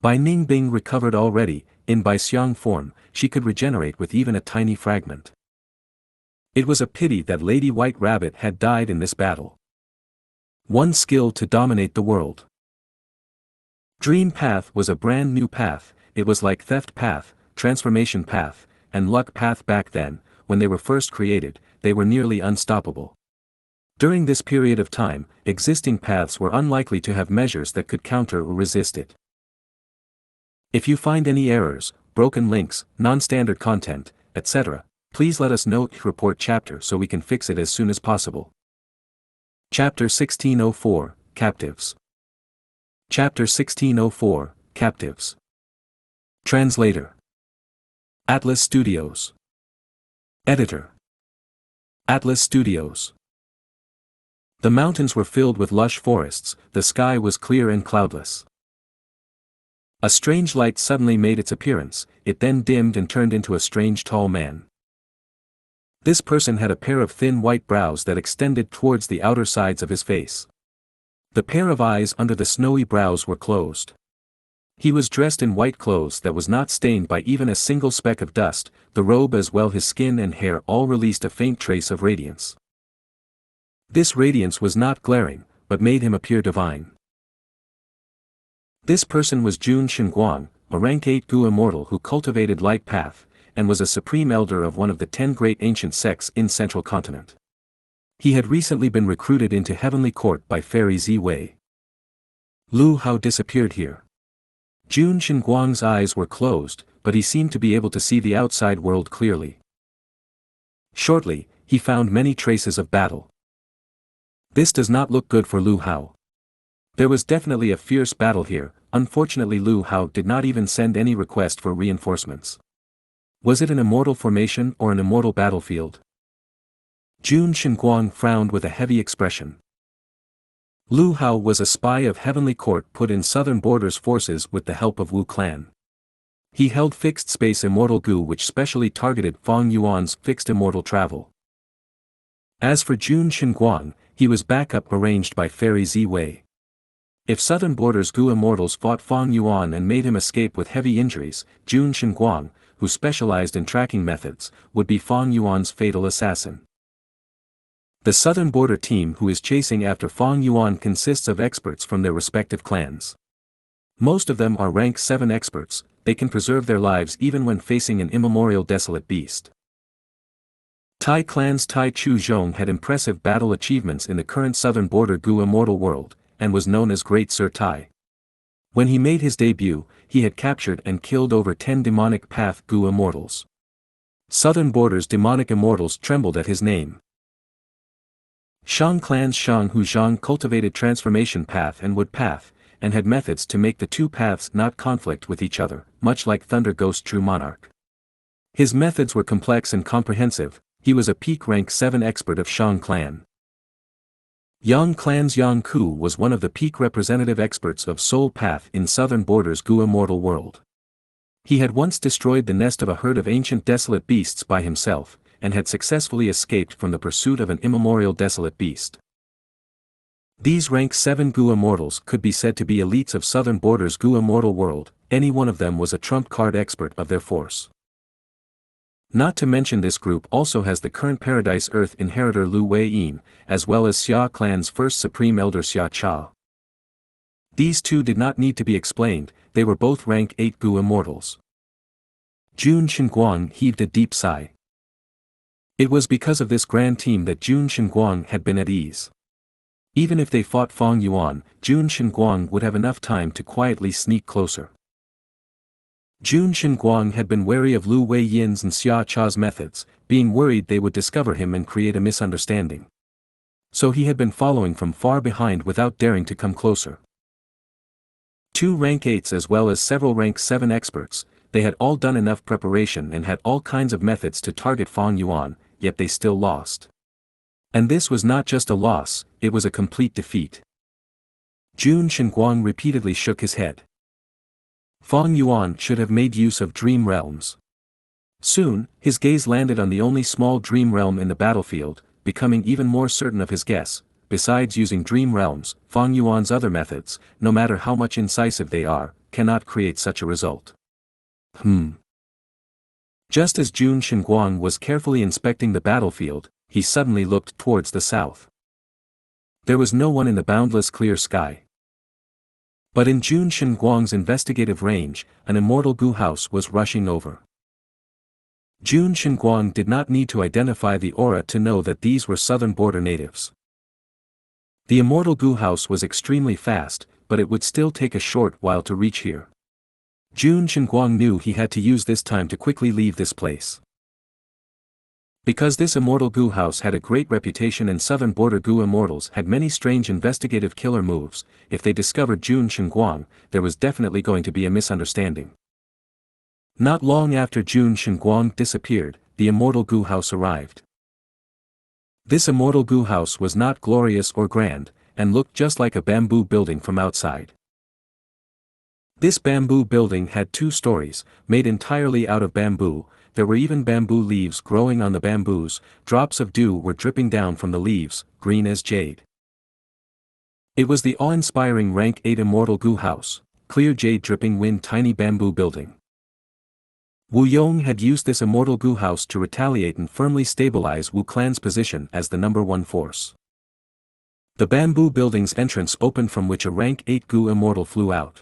Bai Ningbing recovered already. In Bai Xiang form, she could regenerate with even a tiny fragment. It was a pity that Lady White Rabbit had died in this battle. One skill to dominate the world. Dream Path was a brand new path. It was like Theft Path, Transformation Path, and Luck Path back then. When they were first created, they were nearly unstoppable. During this period of time, existing paths were unlikely to have measures that could counter or resist it. If you find any errors, broken links, non-standard content, etc., please let us know. Report chapter so we can fix it as soon as possible. Chapter 1604, Captives. Chapter 1604, Captives. Translator. Atlas Studios. Editor. Atlas Studios. The mountains were filled with lush forests. The sky was clear and cloudless. A strange light suddenly made its appearance, it then dimmed and turned into a strange tall man. This person had a pair of thin white brows that extended towards the outer sides of his face. The pair of eyes under the snowy brows were closed. He was dressed in white clothes that was not stained by even a single speck of dust, the robe as well his skin and hair all released a faint trace of radiance. This radiance was not glaring, but made him appear divine. This person was Jun Shenguang, a rank 8 Gu immortal who cultivated light path, and was a supreme elder of one of the 10 great ancient sects in Central Continent. He had recently been recruited into Heavenly Court by Fairy Zi Wei. Lu Hao disappeared here. Jun Shenguang's eyes were closed, but he seemed to be able to see the outside world clearly. Shortly, he found many traces of battle. This does not look good for Lu Hao. There was definitely a fierce battle here. Unfortunately Lu Hao did not even send any request for reinforcements. Was it an immortal formation or an immortal battlefield? Jun Shenguang frowned with a heavy expression. Lu Hao was a spy of Heavenly Court put in Southern Borders forces with the help of Wu clan. He held fixed space immortal Gu which specially targeted Fang Yuan's fixed immortal travel. As for Jun Shenguang, he was backup arranged by Fairy Zi Wei. If Southern Borders Gu immortals fought Fang Yuan and made him escape with heavy injuries, Jun Shenguang, who specialized in tracking methods, would be Fang Yuan's fatal assassin. The Southern Border team who is chasing after Fang Yuan consists of experts from their respective clans. Most of them are rank 7 experts, they can preserve their lives even when facing an immemorial desolate beast. Tai clan's Tai Chu Zhong had impressive battle achievements in the current Southern Border Gu immortal world, and was known as Great Sir Tai. When he made his debut, he had captured and killed over 10 demonic path Gu immortals. Southern Borders demonic immortals trembled at his name. Shang clan's Shang Hu Zhang cultivated transformation path and wood path, and had methods to make the two paths not conflict with each other, much like Thunder Ghost True Monarch. His methods were complex and comprehensive. He was a peak rank 7 expert of Shang clan. Yang clan's Yang Ku was one of the peak representative experts of Soul Path in Southern Borders Gu immortal world. He had once destroyed the nest of a herd of ancient desolate beasts by himself, and had successfully escaped from the pursuit of an immemorial desolate beast. These rank 7 Gu immortals could be said to be elites of Southern Borders Gu immortal world, any one of them was a trump card expert of their force. Not to mention this group also has the current Paradise Earth inheritor Lu Wei-yin, as well as Xia clan's first supreme elder Xia Cha. These two did not need to be explained, they were both rank 8 Gu immortals. Jun Shenguang heaved a deep sigh. It was because of this grand team that Jun Shenguang had been at ease. Even if they fought Fang Yuan, Jun Shenguang would have enough time to quietly sneak closer. Jun Shenguang had been wary of Lu Wei-yin's and Xia Cha's methods, being worried they would discover him and create a misunderstanding. So he had been following from far behind without daring to come closer. 2 rank 8s as well as several rank 7 experts, they had all done enough preparation and had all kinds of methods to target Fang Yuan, yet they still lost. And this was not just a loss, it was a complete defeat. Jun Shenguang repeatedly shook his head. Fang Yuan should have made use of dream realms. Soon, his gaze landed on the only small dream realm in the battlefield, becoming even more certain of his guess. Besides using dream realms, Fang Yuan's other methods, no matter how much incisive they are, cannot create such a result. Just as Jun Shenguang was carefully inspecting the battlefield, he suddenly looked towards the south. There was no one in the boundless clear sky. But in Jun Shenguang's investigative range, an immortal Gu house was rushing over. Jun Shenguang did not need to identify the aura to know that these were Southern Border natives. The immortal Gu house was extremely fast, but it would still take a short while to reach here. Jun Shenguang knew he had to use this time to quickly leave this place. Because this immortal Gu house had a great reputation and Southern Border Gu immortals had many strange investigative killer moves, if they discovered Jun Shenguang, there was definitely going to be a misunderstanding. Not long after Jun Shenguang disappeared, the immortal Gu house arrived. This immortal Gu house was not glorious or grand, and looked just like a bamboo building from outside. This bamboo building had 2 stories, made entirely out of bamboo. There were even bamboo leaves growing on the bamboos, drops of dew were dripping down from the leaves, green as jade. It was the awe-inspiring rank 8 Immortal Gu house, clear jade dripping wind tiny bamboo building. Wu Yong had used this Immortal Gu house to retaliate and firmly stabilize Wu clan's position as the number 1 force. The bamboo building's entrance opened from which a rank 8 Gu immortal flew out.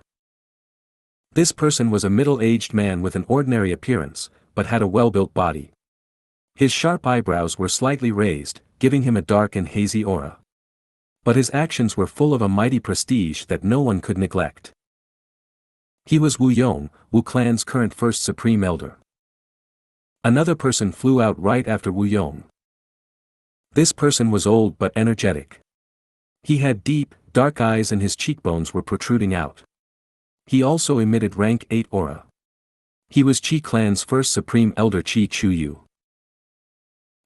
This person was a middle-aged man with an ordinary appearance, but had a well-built body. His sharp eyebrows were slightly raised, giving him a dark and hazy aura. But his actions were full of a mighty prestige that no one could neglect. He was Wu Yong, Wu clan's current first supreme elder. Another person flew out right after Wu Yong. This person was old but energetic. He had deep, dark eyes and his cheekbones were protruding out. He also emitted rank 8 aura. He was Qi clan's first supreme elder Qi Chuyu.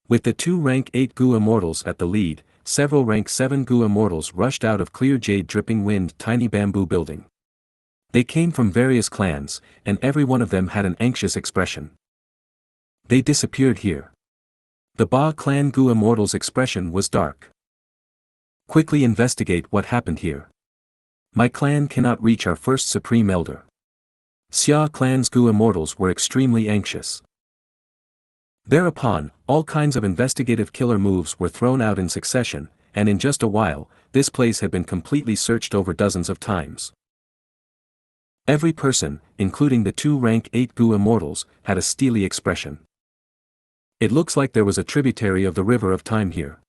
With the 2 rank 8 Gu immortals at the lead, several rank 7 Gu immortals rushed out of clear jade dripping wind tiny bamboo building. They came from various clans, and every one of them had an anxious expression. They disappeared here. The Ba clan Gu immortals' expression was dark. Quickly investigate what happened here. My clan cannot reach our first supreme elder. Xia clan's Gu immortals were extremely anxious. Thereupon, all kinds of investigative killer moves were thrown out in succession, and in just a while, this place had been completely searched over dozens of times. Every person, including the 2 rank 8 Gu immortals, had a steely expression. It looks like there was a tributary of the river of time here.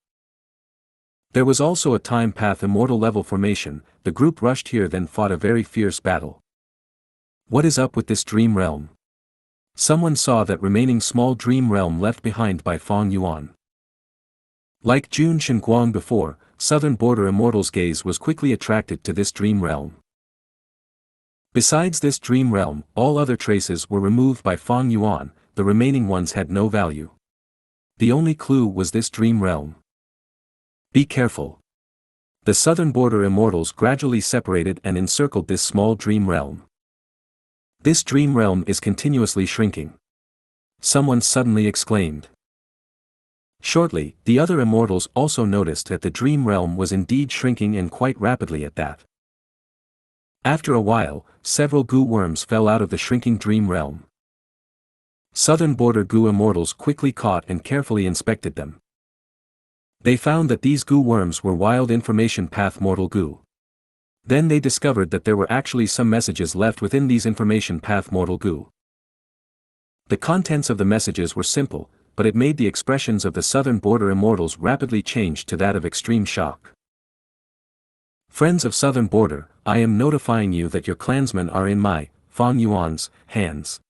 There was also a time path immortal level formation. The group rushed here then fought a very fierce battle. What is up with this dream realm? Someone saw that remaining small dream realm left behind by Fong Yuan. Like Jun Shenguang before, Southern Border Immortal's gaze was quickly attracted to this dream realm. Besides this dream realm, all other traces were removed by Fong Yuan, the remaining ones had no value. The only clue was this dream realm. Be careful. The Southern Border Immortals gradually separated and encircled this small dream realm. This dream realm is continuously shrinking. Someone suddenly exclaimed. Shortly, the other immortals also noticed that the dream realm was indeed shrinking and quite rapidly at that. After a while, several Gu worms fell out of the shrinking dream realm. Southern Border Gu immortals quickly caught and carefully inspected them. They found that these Gu worms were wild information path mortal Gu. Then they discovered that there were actually some messages left within these information path mortal Gu. The contents of the messages were simple, but it made the expressions of the Southern Border Immortals rapidly change to that of extreme shock. Friends of Southern Border, I am notifying you that your clansmen are in my, Fong Yuan's, hands.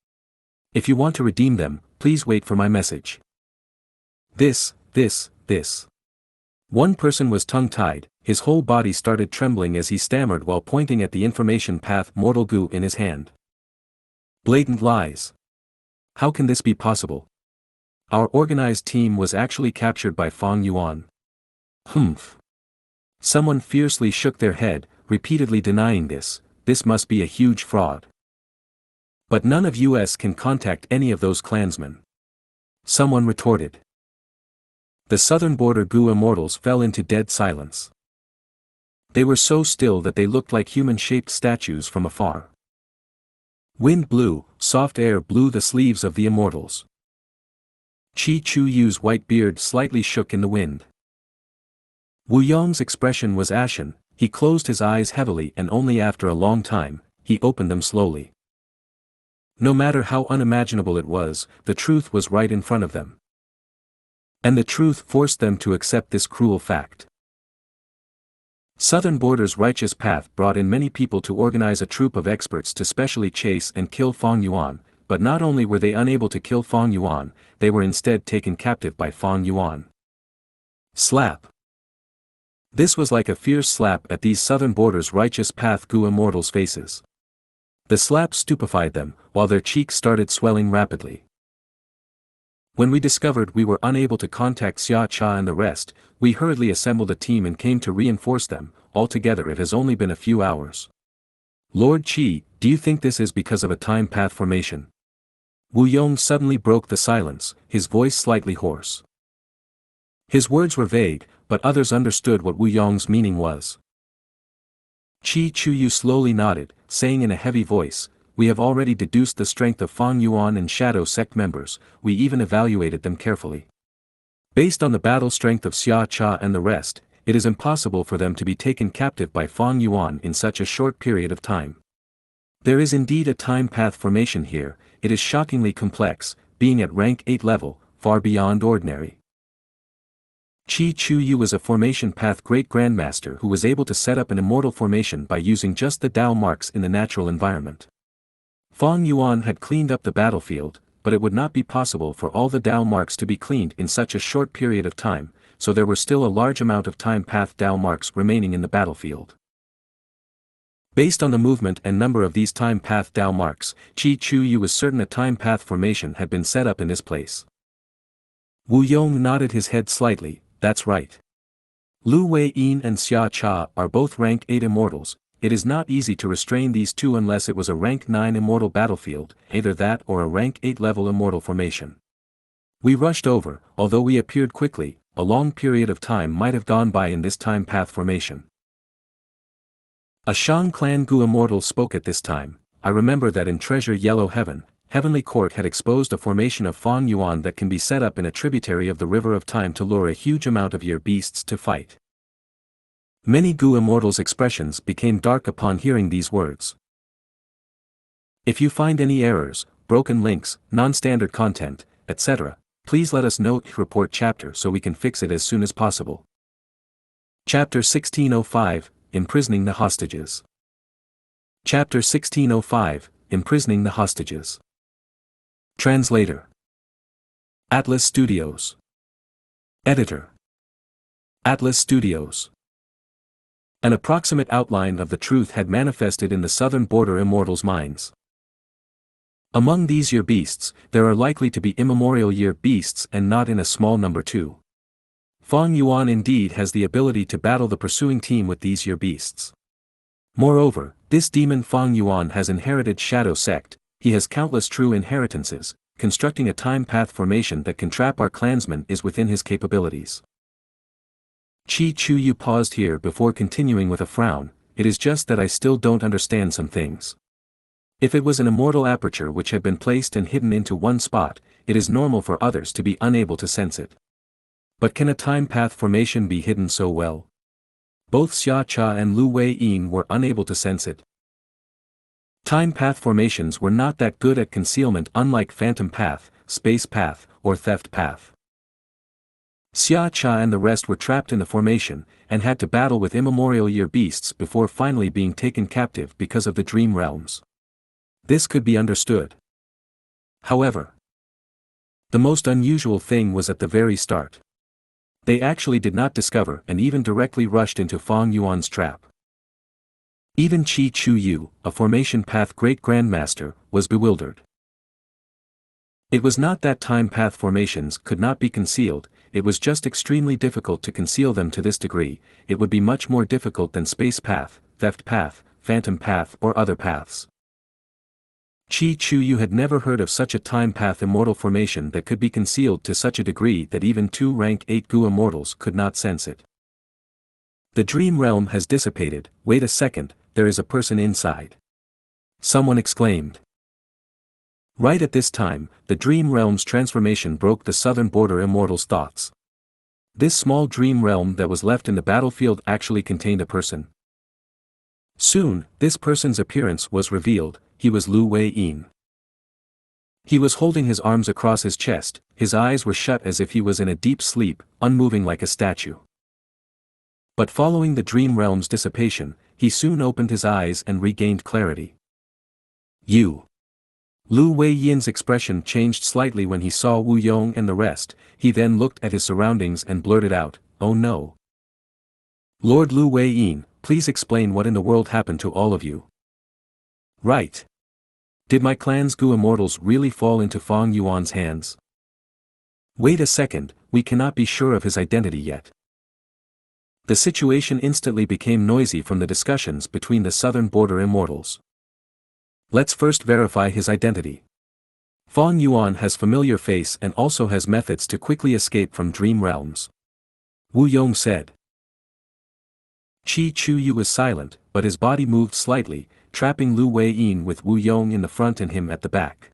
If you want to redeem them, please wait for my message. This. One person was tongue-tied, his whole body started trembling as he stammered while pointing at the information path mortal Gu in his hand. Blatant lies. How can this be possible? Our organized team was actually captured by Fong Yuan. Humph. Someone fiercely shook their head, repeatedly denying this must be a huge fraud. But none of us can contact any of those clansmen. Someone retorted. The Southern Border Gu immortals fell into dead silence. They were so still that they looked like human-shaped statues from afar. Wind blew, soft air blew the sleeves of the immortals. Qi Chuyu's white beard slightly shook in the wind. Wu Yong's expression was ashen, he closed his eyes heavily and only after a long time, he opened them slowly. No matter how unimaginable it was, the truth was right in front of them. And the truth forced them to accept this cruel fact. Southern Border's righteous path brought in many people to organize a troop of experts to specially chase and kill Fong Yuan, but not only were they unable to kill Fong Yuan, they were instead taken captive by Fong Yuan. Slap. This was like a fierce slap at these Southern Border's righteous path Gu immortals' faces. The slap stupefied them, while their cheeks started swelling rapidly. When we discovered we were unable to contact Xia Cha and the rest, we hurriedly assembled a team and came to reinforce them. Altogether it has only been a few hours. Lord Qi, do you think this is because of a time path formation? Wu Yong suddenly broke the silence, his voice slightly hoarse. His words were vague, but others understood what Wu Yong's meaning was. Qi Chuyu slowly nodded, saying in a heavy voice, "We have already deduced the strength of Fang Yuan and Shadow Sect members, we even evaluated them carefully. Based on the battle strength of Xia Cha and the rest, it is impossible for them to be taken captive by Fang Yuan in such a short period of time. There is indeed a time path formation here, it is shockingly complex, being at rank 8 level, far beyond ordinary." Qi Chuyu was a formation path great grandmaster who was able to set up an immortal formation by using just the Dao marks in the natural environment. Fang Yuan had cleaned up the battlefield, but it would not be possible for all the Dao marks to be cleaned in such a short period of time, so there were still a large amount of time path Dao marks remaining in the battlefield. Based on the movement and number of these time path Dao marks, Qi Chuyu was certain a time path formation had been set up in this place. Wu Yong nodded his head slightly. "That's right. Lu Wei-yin and Xia Cha are both rank 8 immortals, it is not easy to restrain these two unless it was a rank 9 immortal battlefield, either that or a rank 8 level immortal formation. We rushed over, although we appeared quickly, a long period of time might have gone by in this time path formation." A Shang Clan Gu immortal spoke at this time. "I remember that in Treasure Yellow Heaven, Heavenly Court had exposed a formation of Fang Yuan that can be set up in a tributary of the River of Time to lure a huge amount of your beasts to fight." Many Gu immortals' expressions became dark upon hearing these words. If you find any errors, broken links, non-standard content, etc., please let us know. Report chapter so we can fix it as soon as possible. Chapter 1605, Imprisoning the Hostages. Chapter 1605, Imprisoning the Hostages. Translator: Atlas Studios. Editor: Atlas Studios. An approximate outline of the truth had manifested in the southern border immortals' minds. Among these year beasts, there are likely to be immemorial year beasts and not in a small number too. Fang Yuan indeed has the ability to battle the pursuing team with these year beasts. Moreover, this demon Fang Yuan has inherited Shadow Sect, he has countless true inheritances, constructing a time path formation that can trap our clansmen is within his capabilities. Qi Chuyu paused here before continuing with a frown, "It is just that I still don't understand some things. If it was an immortal aperture which had been placed and hidden into one spot, it is normal for others to be unable to sense it. But can a time path formation be hidden so well? Both Xia Cha and Lu Wei-yin were unable to sense it. Time path formations were not that good at concealment, unlike phantom path, space path, or theft path. Xia Cha and the rest were trapped in the formation, and had to battle with immemorial year beasts before finally being taken captive because of the dream realms. This could be understood. However, the most unusual thing was at the very start. They actually did not discover and even directly rushed into Fang Yuan's trap. Even Qi Chuyu, a formation path great grandmaster, was bewildered. It was not that time path formations could not be concealed, it was just extremely difficult to conceal them to this degree. It would be much more difficult than space path, theft path, phantom path or other paths. Qi Chuyu had never heard of such a time path immortal formation that could be concealed to such a degree that even two rank 8 Gu immortals could not sense it. The dream realm has dissipated. Wait a second, there is a person inside. Someone exclaimed. Right at this time, the dream realm's transformation broke the southern border immortals' thoughts. This small dream realm that was left in the battlefield actually contained a person. Soon, this person's appearance was revealed. He was Lu Wei-yin. He was holding his arms across his chest, his eyes were shut as if he was in a deep sleep, unmoving like a statue. But following the dream realm's dissipation, he soon opened his eyes and regained clarity. You. Lu Wei-yin's expression changed slightly when he saw Wu Yong and the rest. He then looked at his surroundings and blurted out, "Oh no. Lord Lu Wei-yin, please explain what in the world happened to all of you." Right. Did my clan's Gu immortals really fall into Fang Yuan's hands? Wait a second, we cannot be sure of his identity yet. The situation instantly became noisy from the discussions between the southern border immortals. Let's first verify his identity. Fang Yuan has familiar face and also has methods to quickly escape from dream realms. Wu Yong said. Chi Chu Yu was silent, but his body moved slightly, trapping Lu Wei-yin with Wu Yong in the front and him at the back.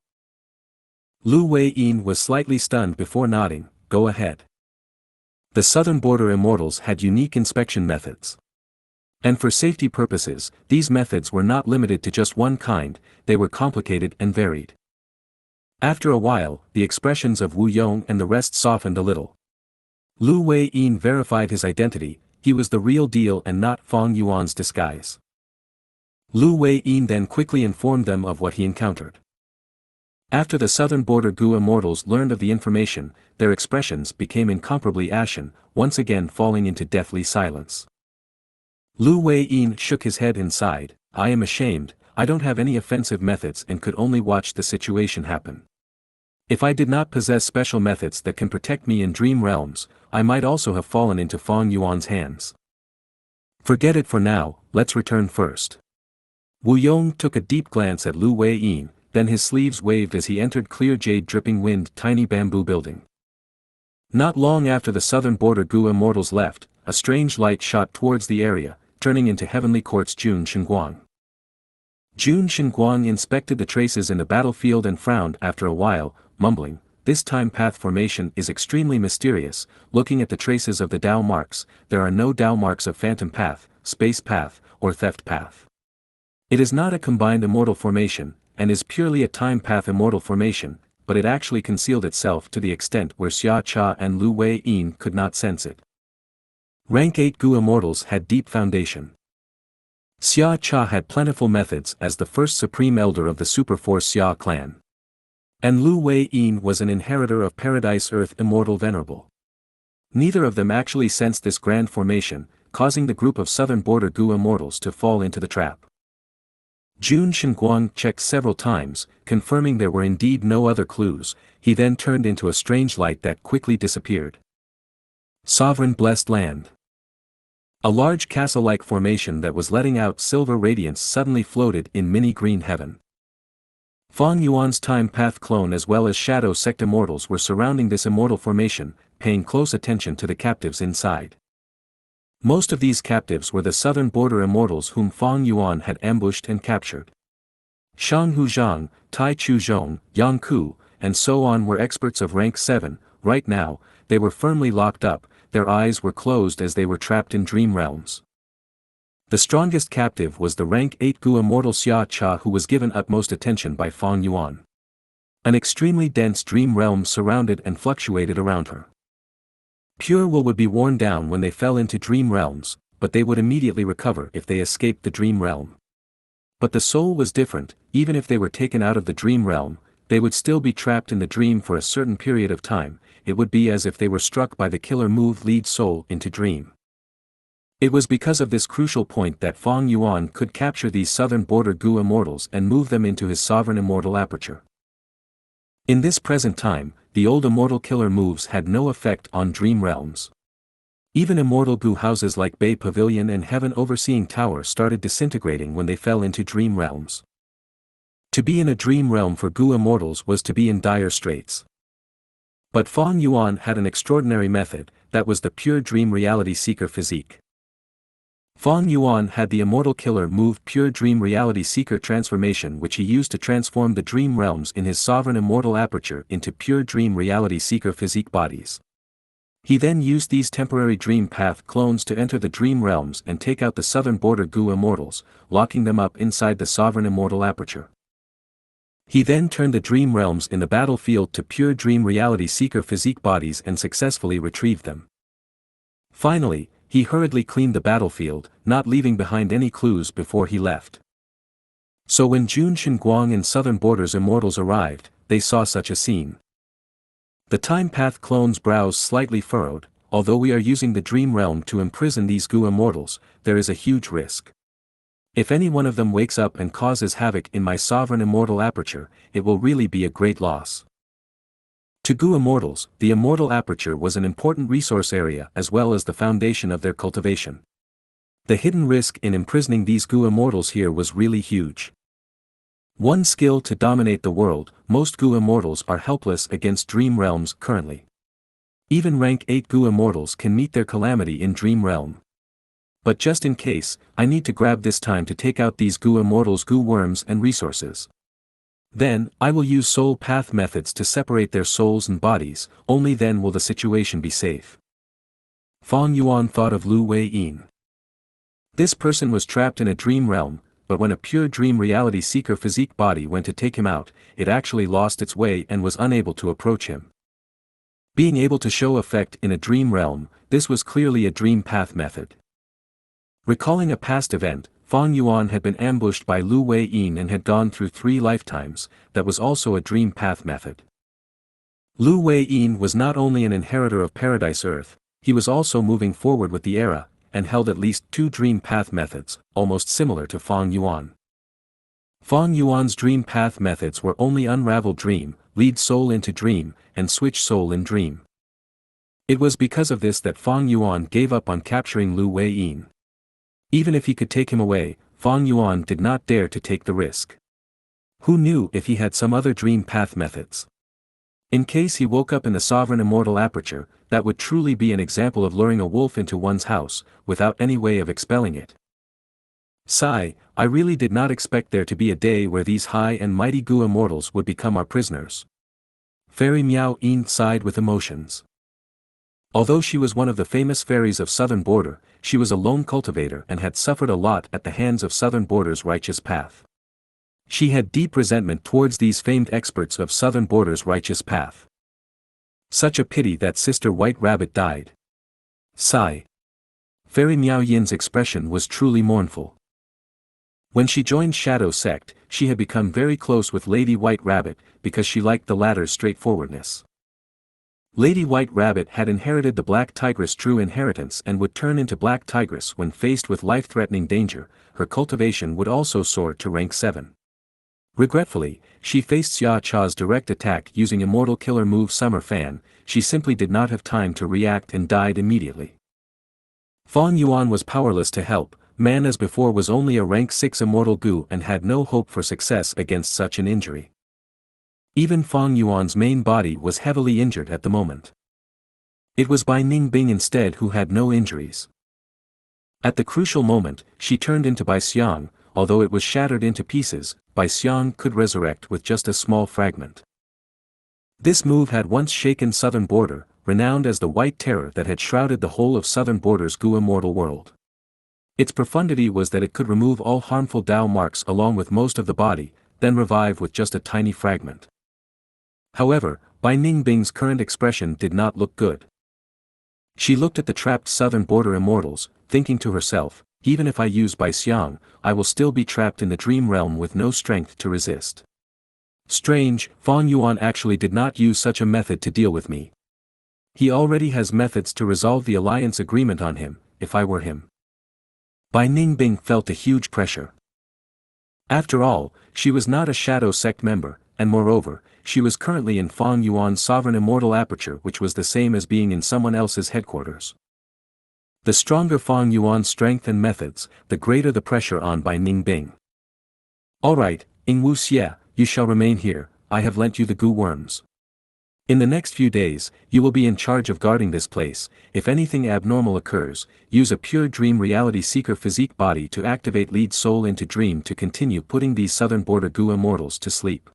Lu Wei-yin was slightly stunned before nodding. Go ahead. The Southern Border Immortals had unique inspection methods. And for safety purposes, these methods were not limited to just one kind, they were complicated and varied. After a while, the expressions of Wu Yong and the rest softened a little. Lu Wei-yin verified his identity, he was the real deal and not Fang Yuan's disguise. Lu Wei-yin then quickly informed them of what he encountered. After the Southern Border Gu Immortals learned of the information, their expressions became incomparably ashen, once again falling into deathly silence. Lu Wei-yin shook his head and sighed, I am ashamed, I don't have any offensive methods and could only watch the situation happen. If I did not possess special methods that can protect me in dream realms, I might also have fallen into Fang Yuan's hands. Forget it for now, let's return first. Wu Yong took a deep glance at Lu Wei-yin, then his sleeves waved as he entered clear jade dripping wind tiny bamboo building. Not long after the Southern Border Gu Immortals left, a strange light shot towards the area, turning into Heavenly Court's Jun Shenguang. Jun Shenguang inspected the traces in the battlefield and frowned after a while, mumbling, this time path formation is extremely mysterious, looking at the traces of the Dao marks, there are no Dao marks of phantom path, space path, or theft path. It is not a combined immortal formation, and is purely a time path immortal formation, but it actually concealed itself to the extent where Xia Cha and Lu Wei-yin could not sense it. Rank 8 Gu Immortals had deep foundation. Xia Cha had plentiful methods as the first supreme elder of the Superforce Xia clan. And Lu Wei-yin was an inheritor of Paradise Earth Immortal Venerable. Neither of them actually sensed this grand formation, causing the group of Southern Border Gu Immortals to fall into the trap. Jun Shenguang checked several times, confirming there were indeed no other clues, he then turned into a strange light that quickly disappeared. Sovereign Blessed Land. A large castle-like formation that was letting out silver radiance suddenly floated in mini-green heaven. Fang Yuan's time path clone as well as shadow sect immortals were surrounding this immortal formation, paying close attention to the captives inside. Most of these captives were the Southern Border Immortals whom Fang Yuan had ambushed and captured. Shang Hu Zhang, Tai Chu Zhong, Yang Ku, and so on were experts of rank 7, right now, they were firmly locked up, their eyes were closed as they were trapped in dream realms. The strongest captive was the rank 8 Gu Immortal Xia Cha who was given utmost attention by Fang Yuan. An extremely dense dream realm surrounded and fluctuated around her. Pure will would be worn down when they fell into dream realms, but they would immediately recover if they escaped the dream realm. But the soul was different, even if they were taken out of the dream realm, they would still be trapped in the dream for a certain period of time, it would be as if they were struck by the killer move lead soul into dream. It was because of this crucial point that Fang Yuan could capture these Southern Border Gu Immortals and move them into his sovereign immortal aperture. In this present time, the old immortal killer moves had no effect on dream realms. Even immortal Gu houses like Bay Pavilion and Heaven Overseeing Tower started disintegrating when they fell into dream realms. To be in a dream realm for Gu Immortals was to be in dire straits. But Fang Yuan had an extraordinary method, that was the pure dream reality seeker physique. Fang Yuan had the immortal killer move pure dream reality seeker transformation which he used to transform the dream realms in his sovereign immortal aperture into pure dream reality seeker physique bodies. He then used these temporary dream path clones to enter the dream realms and take out the Southern Border Gu Immortals, locking them up inside the sovereign immortal aperture. He then turned the dream realms in the battlefield to pure dream reality seeker physique bodies and successfully retrieved them. Finally, he hurriedly cleaned the battlefield, not leaving behind any clues before he left. So when Jun Shenguang and Southern Borders Immortals arrived, they saw such a scene. The Time Path clone's brows slightly furrowed, although we are using the dream realm to imprison these Gu Immortals, there is a huge risk. If any one of them wakes up and causes havoc in my sovereign immortal aperture, it will really be a great loss. To Gu Immortals, the immortal aperture was an important resource area as well as the foundation of their cultivation. The hidden risk in imprisoning these Gu Immortals here was really huge. One skill to dominate the world. Most Gu immortals are helpless against dream realms currently. Even rank 8 Gu immortals can meet their calamity in dream realm. But just in case, I need to grab this time to take out these Gu immortals' Gu worms and resources. Then, I will use soul path methods to separate their souls and bodies, only then will the situation be safe. Fang Yuan thought of Lu Wei-yin. This person was trapped in a dream realm, but when a pure dream reality seeker physique body went to take him out, it actually lost its way and was unable to approach him. Being able to show effect in a dream realm, this was clearly a dream path method. Recalling a past event, Fang Yuan had been ambushed by Lu Wei-yin and had gone through 3 lifetimes. That was also a dream path method. Lu Wei-yin was not only an inheritor of Paradise Earth, he was also moving forward with the era, and held at least 2 dream path methods, almost similar to Fang Yuan. Fang Yuan's dream path methods were only unravel dream, lead soul into dream, and switch soul in dream. It was because of this that Fang Yuan gave up on capturing Lu Wei-yin. Even if he could take him away, Fang Yuan did not dare to take the risk. Who knew if he had some other dream path methods? In case he woke up in the sovereign immortal aperture, that would truly be an example of luring a wolf into one's house, without any way of expelling it. Sigh, I really did not expect there to be a day where these high and mighty Gu immortals would become our prisoners. Fairy Miao Yin sighed with emotions. Although she was one of the famous fairies of Southern Border, she was a lone cultivator and had suffered a lot at the hands of Southern Border's righteous path. She had deep resentment towards these famed experts of Southern Border's righteous path. Such a pity that Sister White Rabbit died. Sigh. Fairy Miao Yin's expression was truly mournful. When she joined Shadow Sect, she had become very close with Lady White Rabbit because she liked the latter's straightforwardness. Lady White Rabbit had inherited the Black Tigress' true inheritance and would turn into Black Tigress when faced with life-threatening danger. Her cultivation would also soar to rank 7. Regretfully, she faced Xia Cha's direct attack using Immortal Killer move Summer Fan. She simply did not have time to react and died immediately. Fang Yuan was powerless to help. Man as before was only a rank 6 Immortal Gu and had no hope for success against such an injury. Even Fang Yuan's main body was heavily injured at the moment. It was Bai Ningbing instead who had no injuries. At the crucial moment, she turned into Bai Xiang. Although it was shattered into pieces, Bai Xiang could resurrect with just a small fragment. This move had once shaken Southern Border, renowned as the White Terror that had shrouded the whole of Southern Border's Gu immortal world. Its profundity was that it could remove all harmful Dao marks along with most of the body, then revive with just a tiny fragment. However, Bai Ningbing's current expression did not look good. She looked at the trapped Southern Border immortals, thinking to herself, even if I use Bai Xiang, I will still be trapped in the dream realm with no strength to resist. Strange, Fang Yuan actually did not use such a method to deal with me. He already has methods to resolve the alliance agreement on him, if I were him. Bai Ningbing felt a huge pressure. After all, she was not a Shadow Sect member, and moreover, she was currently in Fang Yuan's sovereign immortal aperture, which was the same as being in someone else's headquarters. The stronger Fang Yuan's strength and methods, the greater the pressure on Bai Ningbing. Alright, Ingwu Xie, you shall remain here, I have lent you the Gu worms. In the next few days, you will be in charge of guarding this place. If anything abnormal occurs, use a pure dream reality seeker physique body to activate lead soul into dream to continue putting these Southern Border Gu immortals to sleep.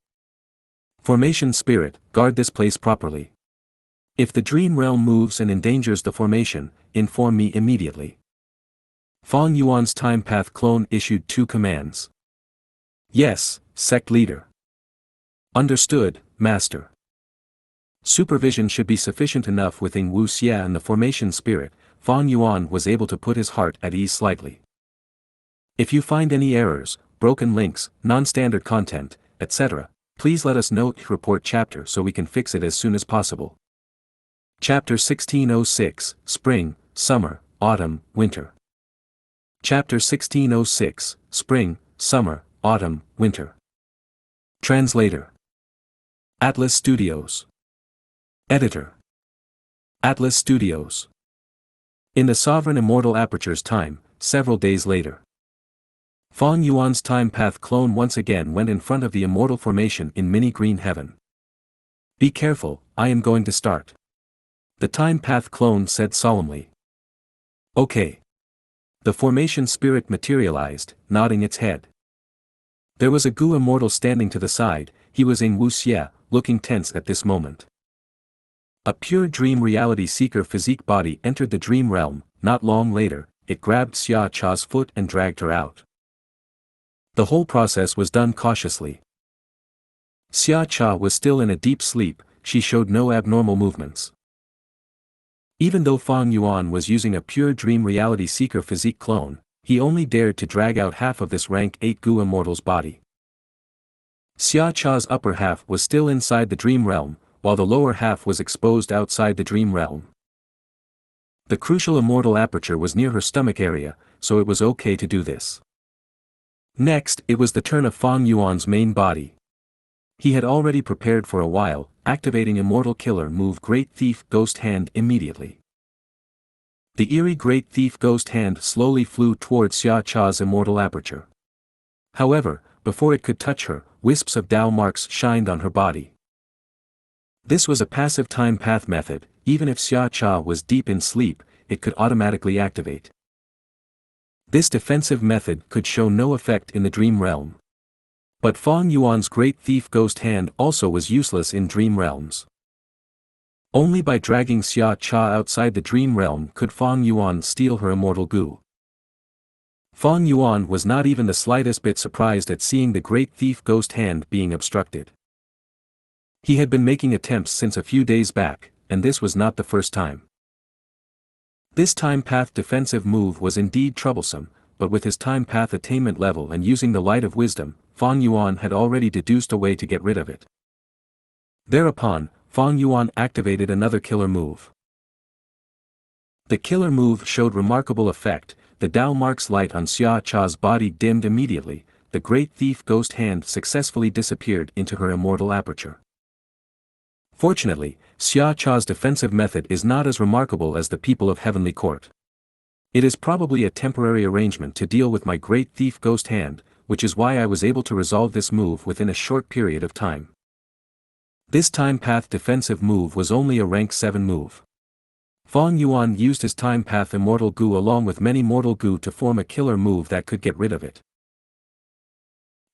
Formation Spirit, guard this place properly. If the dream realm moves and endangers the formation, inform me immediately. Fang Yuan's time path clone issued 2 commands. Yes, sect leader. Understood, master. Supervision should be sufficient enough with Ingwu Xie and the formation spirit. Fang Yuan was able to put his heart at ease slightly. If you find any errors, broken links, non-standard content, etc., please let us know. Report chapter so we can fix it as soon as possible. Chapter 1606, Spring, Summer, Autumn, Winter. Chapter 1606, Spring, Summer, Autumn, Winter. Translator. Atlas Studios. Editor. Atlas Studios. In the Sovereign Immortal Aperture's time, several days later. Fang Yuan's time path clone once again went in front of the immortal formation in mini green heaven. Be careful, I am going to start. The time path clone said solemnly. Okay. The formation spirit materialized, nodding its head. There was a Gu immortal standing to the side. He was in Wuxia, looking tense at this moment. A pure dream reality seeker physique body entered the dream realm. Not long later, it grabbed Xia Cha's foot and dragged her out. The whole process was done cautiously. Xia Cha was still in a deep sleep. She showed no abnormal movements. Even though Fang Yuan was using a pure dream reality seeker physique clone, he only dared to drag out half of this rank 8 Gu immortal's body. Xia Cha's upper half was still inside the dream realm, while the lower half was exposed outside the dream realm. The crucial immortal aperture was near her stomach area, so it was okay to do this. Next, it was the turn of Fang Yuan's main body. He had already prepared for a while, activating Immortal Killer move Great Thief Ghost Hand immediately. The eerie Great Thief Ghost Hand slowly flew towards Xia Cha's immortal aperture. However, before it could touch her, wisps of Dao marks shined on her body. This was a passive time path method. Even if Xia Cha was deep in sleep, it could automatically activate. This defensive method could show no effect in the dream realm. But Fang Yuan's Great Thief Ghost Hand also was useless in dream realms. Only by dragging Xia Cha outside the dream realm could Fang Yuan steal her immortal Gu. Fang Yuan was not even the slightest bit surprised at seeing the Great Thief Ghost Hand being obstructed. He had been making attempts since a few days back, and this was not the first time. This time path defensive move was indeed troublesome, but with his time path attainment level and using the light of wisdom, Fang Yuan had already deduced a way to get rid of it. Thereupon, Fang Yuan activated another killer move. The killer move showed remarkable effect. The Dao marks light on Xia Cha's body dimmed immediately. The Great Thief Ghost Hand successfully disappeared into her immortal aperture. Fortunately, Xia Cha's defensive method is not as remarkable as the people of Heavenly Court. It is probably a temporary arrangement to deal with my Great Thief Ghost Hand, which is why I was able to resolve this move within a short period of time. This time path defensive move was only a rank 7 move. Fang Yuan used his time path Immortal Gu along with many Mortal Gu to form a killer move that could get rid of it.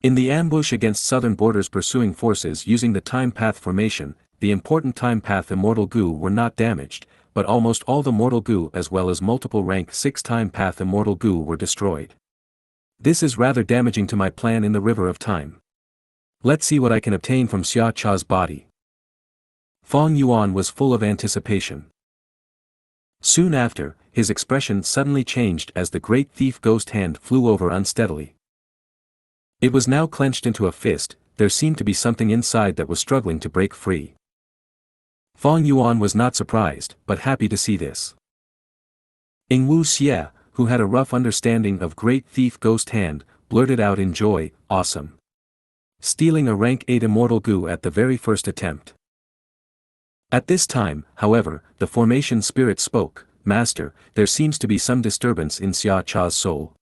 In the ambush against southern borders pursuing forces using the time path formation, the important time path Immortal Gu were not damaged, but almost all the Mortal Gu as well as multiple rank 6 time path Immortal Gu were destroyed. This is rather damaging to my plan in the River of Time. Let's see what I can obtain from Xia Cha's body. Fang Yuan was full of anticipation. Soon after, his expression suddenly changed as the Great Thief Ghost Hand flew over unsteadily. It was now clenched into a fist. There seemed to be something inside that was struggling to break free. Fang Yuan was not surprised, but happy to see this. Wuxia, who had a rough understanding of Great Thief Ghost Hand, blurted out in joy, "Awesome! Stealing a rank 8 Immortal Gu at the very first attempt." At this time, however, the formation spirit spoke, "Master, there seems to be some disturbance in Xia Cha's soul."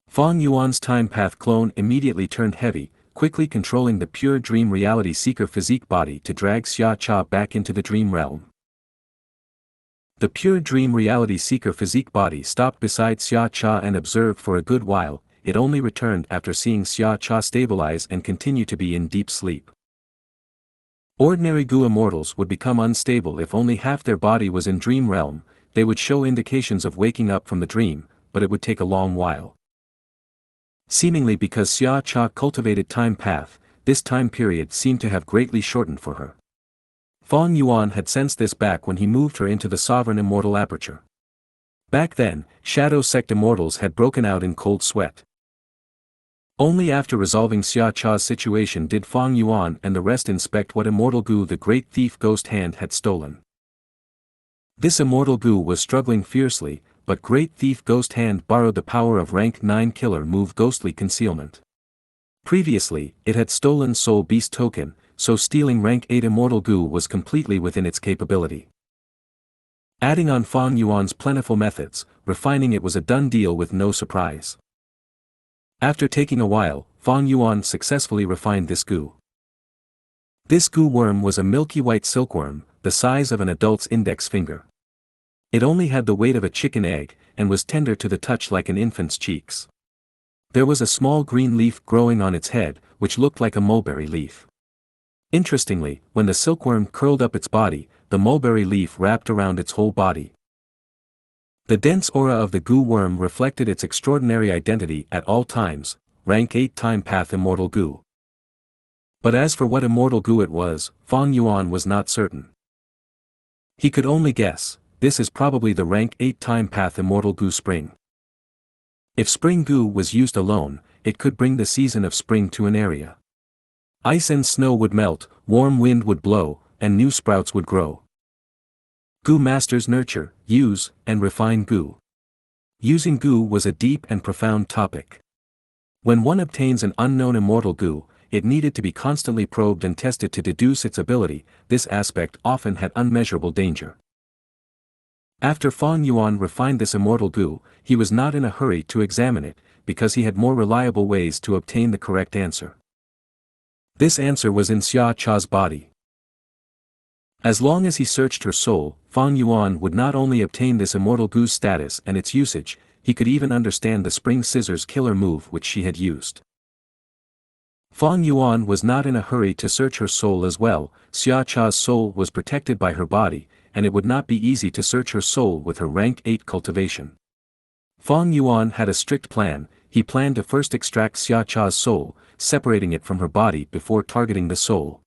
Fang Yuan's time path clone immediately turned heavy, quickly controlling the pure dream reality seeker physique body to drag Xia Cha back into the dream realm. The pure dream reality seeker physique body stopped beside Xia Cha and observed for a good while. It only returned after seeing Xia Cha stabilize and continue to be in deep sleep. Ordinary Gu immortals would become unstable if only half their body was in dream realm. They would show indications of waking up from the dream, but it would take a long while. Seemingly because Xia Cha cultivated time path, this time period seemed to have greatly shortened for her. Fang Yuan had sensed this back when he moved her into the sovereign immortal aperture. Back then, Shadow Sect immortals had broken out in cold sweat. Only after resolving Xia Cha's situation did Fang Yuan and the rest inspect what Immortal Gu the Great Thief Ghost Hand had stolen. This Immortal Gu was struggling fiercely, but Great Thief Ghost Hand borrowed the power of rank 9 killer move Ghostly Concealment. Previously, it had stolen Soul Beast token, so stealing rank 8 Immortal Gu was completely within its capability. Adding on Fang Yuan's plentiful methods, refining it was a done deal with no surprise. After taking a while, Fang Yuan successfully refined this gu. This gu worm was a milky white silkworm, the size of an adult's index finger. It only had the weight of a chicken egg, and was tender to the touch like an infant's cheeks. There was a small green leaf growing on its head, which looked like a mulberry leaf. Interestingly, when the silkworm curled up its body, the mulberry leaf wrapped around its whole body. The dense aura of the gu worm reflected its extraordinary identity at all times, rank 8 time path immortal gu. But as for what immortal gu it was, Fang Yuan was not certain. He could only guess, this is probably the rank 8 time path immortal gu spring. If spring gu was used alone, it could bring the season of spring to an area. Ice and snow would melt, warm wind would blow, and new sprouts would grow. Gu masters nurture, use, and refine gu. Using gu was a deep and profound topic. When one obtains an unknown immortal gu, it needed to be constantly probed and tested to deduce its ability. This aspect often had unmeasurable danger. After Fang Yuan refined this immortal gu, he was not in a hurry to examine it, because he had more reliable ways to obtain the correct answer. This answer was in Xia Cha's body. As long as he searched her soul, Fang Yuan would not only obtain this immortal gu's status and its usage, he could even understand the spring scissors killer move which she had used. Fang Yuan was not in a hurry to search her soul as well. Xia Cha's soul was protected by her body, and it would not be easy to search her soul with her rank 8 cultivation. Fang Yuan had a strict plan. He planned to first extract Xia Cha's soul, separating it from her body before targeting the soul.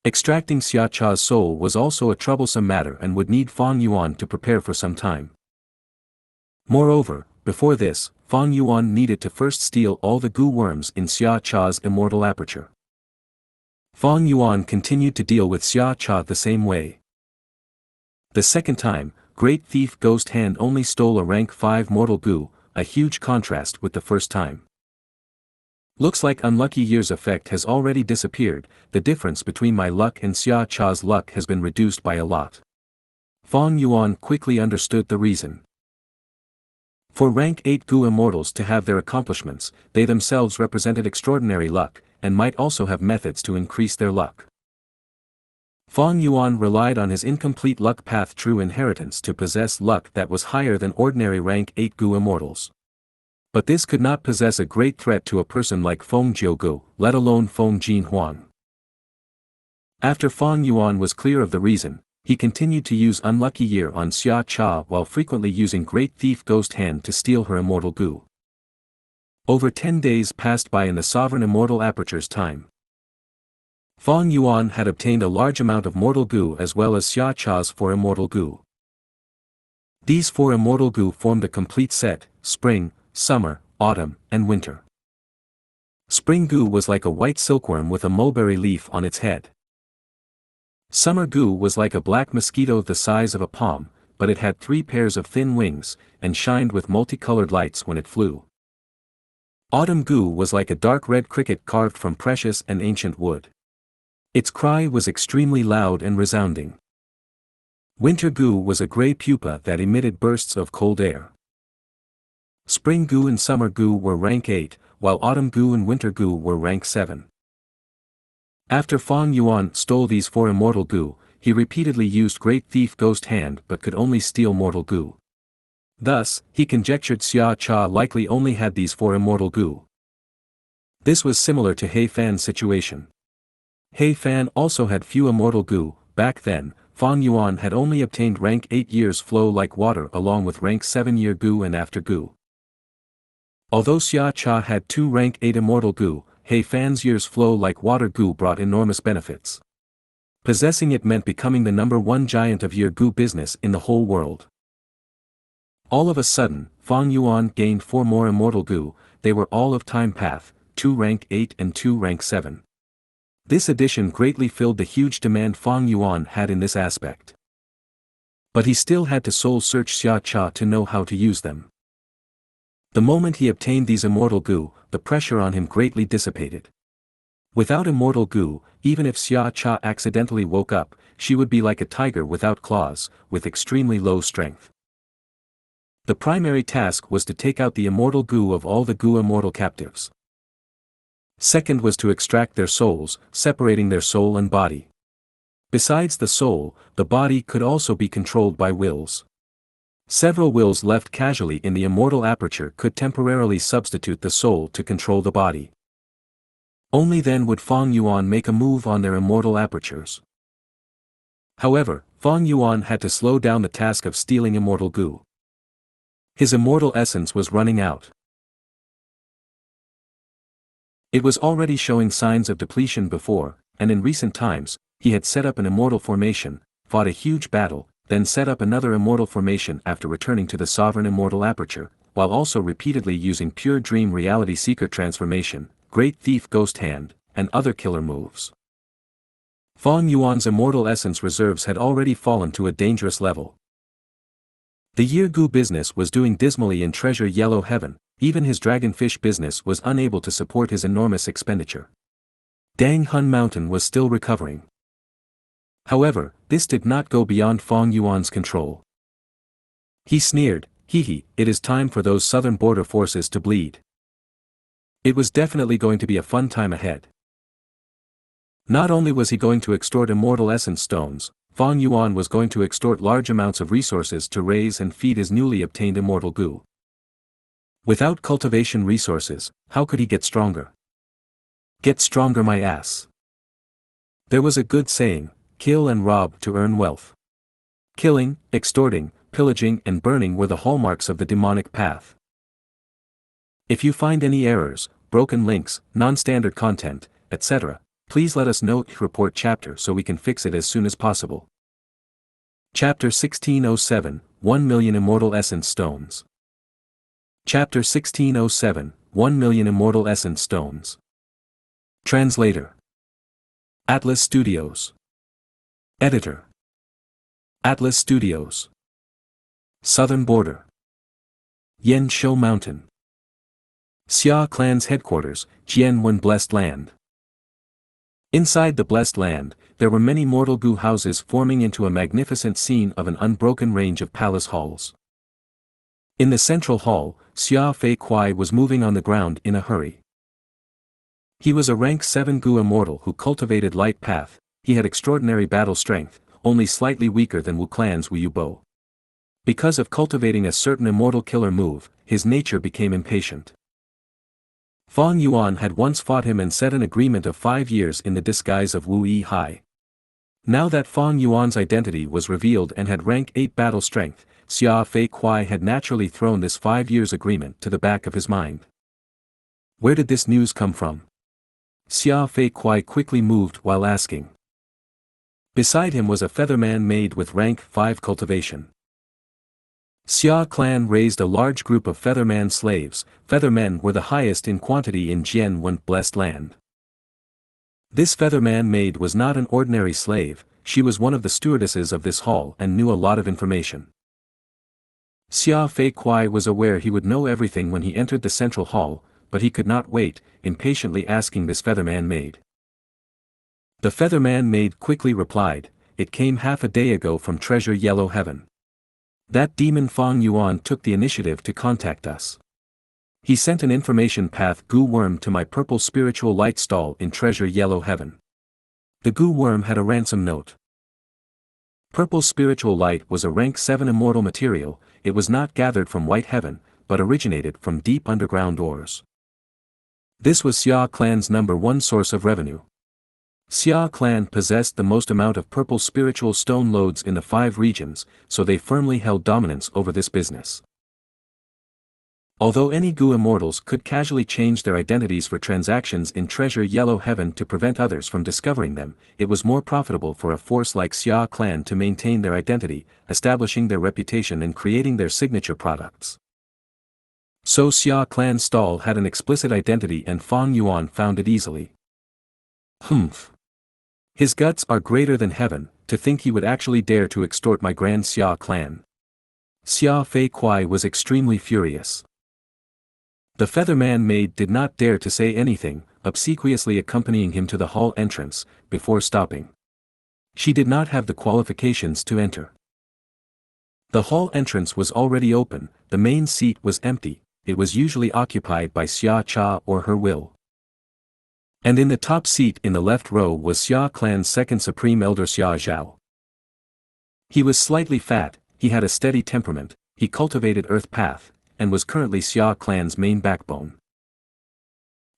Extracting Xia Cha's soul was also a troublesome matter and would need Fang Yuan to prepare for some time. Moreover, before this, Fang Yuan needed to first steal all the gu worms in Xia Cha's immortal aperture. Fang Yuan continued to deal with Xia Cha the same way. The second time, Great Thief Ghost Hand only stole a rank 5 mortal gu, a huge contrast with the first time. Looks like Unlucky Year's effect has already disappeared. The difference between my luck and Xia Cha's luck has been reduced by a lot. Fang Yuan quickly understood the reason. For rank 8 gu immortals to have their accomplishments, they themselves represented extraordinary luck, and might also have methods to increase their luck. Fang Yuan relied on his incomplete luck path true inheritance to possess luck that was higher than ordinary rank 8 gu immortals. But this could not possess a great threat to a person like Feng Jiugu, let alone Feng Jin Huang. After Fang Yuan was clear of the reason, he continued to use Unlucky Year on Xia Cha while frequently using Great Thief Ghost Hand to steal her immortal gu. Over 10 days passed by in the Sovereign Immortal Aperture's time. Fang Yuan had obtained a large amount of mortal gu as well as Xia Cha's 4 immortal gu. These 4 immortal gu formed a complete set: spring, summer, autumn, and winter. Spring gu was like a white silkworm with a mulberry leaf on its head. Summer gu was like a black mosquito the size of a palm, but it had 3 pairs of thin wings, and shined with multicolored lights when it flew. Autumn gu was like a dark red cricket carved from precious and ancient wood. Its cry was extremely loud and resounding. Winter gu was a gray pupa that emitted bursts of cold air. Spring gu and summer gu were rank 8, while autumn gu and winter gu were rank 7. After Fang Yuan stole these 4 immortal gu, he repeatedly used Great Thief Ghost Hand but could only steal mortal gu. Thus, he conjectured Xia Cha likely only had these 4 immortal gu. This was similar to He Fan's situation. He Fan also had few immortal gu. Back then, Fang Yuan had only obtained rank 8 years flow like water along with rank 7 year gu and after gu. Although Xia Cha had 2 rank 8 immortal gu, He Fan's years flow like water gu brought enormous benefits. Possessing it meant becoming the number 1 giant of year gu business in the whole world. All of a sudden, Fang Yuan gained 4 more immortal gu. They were all of time path, 2 rank 8 and 2 rank 7. This addition greatly filled the huge demand Fang Yuan had in this aspect. But he still had to soul search Xia Cha to know how to use them. The moment he obtained these immortal gu, the pressure on him greatly dissipated. Without immortal gu, even if Xia Cha accidentally woke up, she would be like a tiger without claws, with extremely low strength. The primary task was to take out the immortal Gu of all the Gu immortal captives. Second was to extract their souls, separating their soul and body. Besides the soul, the body could also be controlled by wills. Several wills left casually in the immortal aperture could temporarily substitute the soul to control the body. Only then would Fang Yuan make a move on their immortal apertures. However, Fang Yuan had to slow down the task of stealing immortal Gu. His immortal essence was running out. It was already showing signs of depletion before, and in recent times, he had set up an immortal formation, fought a huge battle, then set up another immortal formation after returning to the sovereign immortal aperture, while also repeatedly using pure dream reality secret transformation, great thief ghost hand, and other killer moves. Fang Yuan's immortal essence reserves had already fallen to a dangerous level. The Year Gu business was doing dismally in Treasure Yellow Heaven, even his dragonfish business was unable to support his enormous expenditure. Dang Hun Mountain was still recovering. However, this did not go beyond Fang Yuan's control. He sneered, "Hee, it is time for those southern border forces to bleed." It was definitely going to be a fun time ahead. Not only was he going to extort immortal essence stones, Fang Yuan was going to extort large amounts of resources to raise and feed his newly obtained immortal Gu. Without cultivation resources, how could he get stronger? Get stronger my ass. There was a good saying, kill and rob to earn wealth. Killing, extorting, pillaging and burning were the hallmarks of the demonic path. If you find any errors, broken links, non-standard content, etc., please let us know report chapter so we can fix it as soon as possible. Chapter 1607, 1 million Immortal Essence Stones. Chapter 1607, 1 million Immortal Essence Stones. Translator. Atlas Studios. Editor. Atlas Studios. Southern Border. Yanshou Mountain. Xia Clan's headquarters, Jianwen Blessed Land. Inside the Blessed Land, there were many mortal Gu houses forming into a magnificent scene of an unbroken range of palace halls. In the central hall, Xia Fei Kuai was moving on the ground in a hurry. He was a rank 7 Gu immortal who cultivated light path. He had extraordinary battle strength, only slightly weaker than Wu Clan's Wu Yubo. Because of cultivating a certain immortal killer move, his nature became impatient. Fang Yuan had once fought him and set an agreement of 5 years in the disguise of Wu Yi Hai. Now that Fang Yuan's identity was revealed and had rank 8 battle strength, Xia Fei Kuai had naturally thrown this 5 years agreement to the back of his mind. Where did this news come from? Xia Fei Kuai quickly moved while asking. Beside him was a featherman maid with rank 5 cultivation. Xia Clan raised a large group of featherman slaves. Feathermen were the highest in quantity in Jianwen Blessed Land. This featherman maid was not an ordinary slave, she was one of the stewardesses of this hall and knew a lot of information. Xia Fei Kuai was aware he would know everything when he entered the central hall, but he could not wait, impatiently asking this featherman maid. The featherman maid quickly replied, "It came half a day ago from Treasure Yellow Heaven. That demon Fang Yuan took the initiative to contact us. He sent an information path Gu worm to my purple spiritual light stall in Treasure Yellow Heaven. The Gu worm had a ransom note. Purple spiritual light was a rank 7 immortal material, it was not gathered from White Heaven, but originated from deep underground ores. This was Xia Clan's #1 source of revenue. Xia Clan possessed the most amount of purple spiritual stone lodes in the 5 regions, so they firmly held dominance over this business. Although any Gu immortals could casually change their identities for transactions in Treasure Yellow Heaven to prevent others from discovering them, it was more profitable for a force like Xia Clan to maintain their identity, establishing their reputation and creating their signature products. So Xia Clan's stall had an explicit identity and Fang Yuan found it easily. Humph. His guts are greater than heaven, to think he would actually dare to extort my grand Xia Clan. Xia Fei Kuai was extremely furious. The featherman maid did not dare to say anything, obsequiously accompanying him to the hall entrance, before stopping. She did not have the qualifications to enter. The hall entrance was already open, the main seat was empty, it was usually occupied by Xia Cha or her will. And in the top seat in the left row was Xia clan's second supreme elder Xia Zhao. He was slightly fat, he had a steady temperament, he cultivated Earth Path, and was currently Xia clan's main backbone.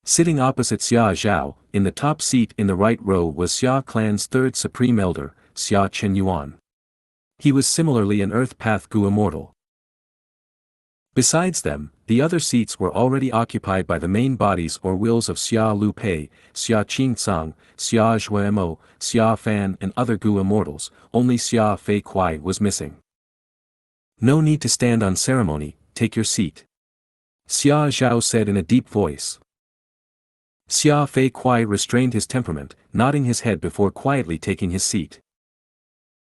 Sitting opposite Xia Zhao, in the top seat in the right row was Xia clan's third supreme elder, Xia Chenyuan. He was similarly an Earth Path Gu immortal. Besides them, the other seats were already occupied by the main bodies or wills of Xia Lu Pei, Xia Qingcang, Xia Zhuemo, Xia Fan and other Gu immortals, only Xia Fei Kuai was missing. No need to stand on ceremony, take your seat. Xia Zhao said in a deep voice. Xia Fei Kuai restrained his temperament, nodding his head before quietly taking his seat.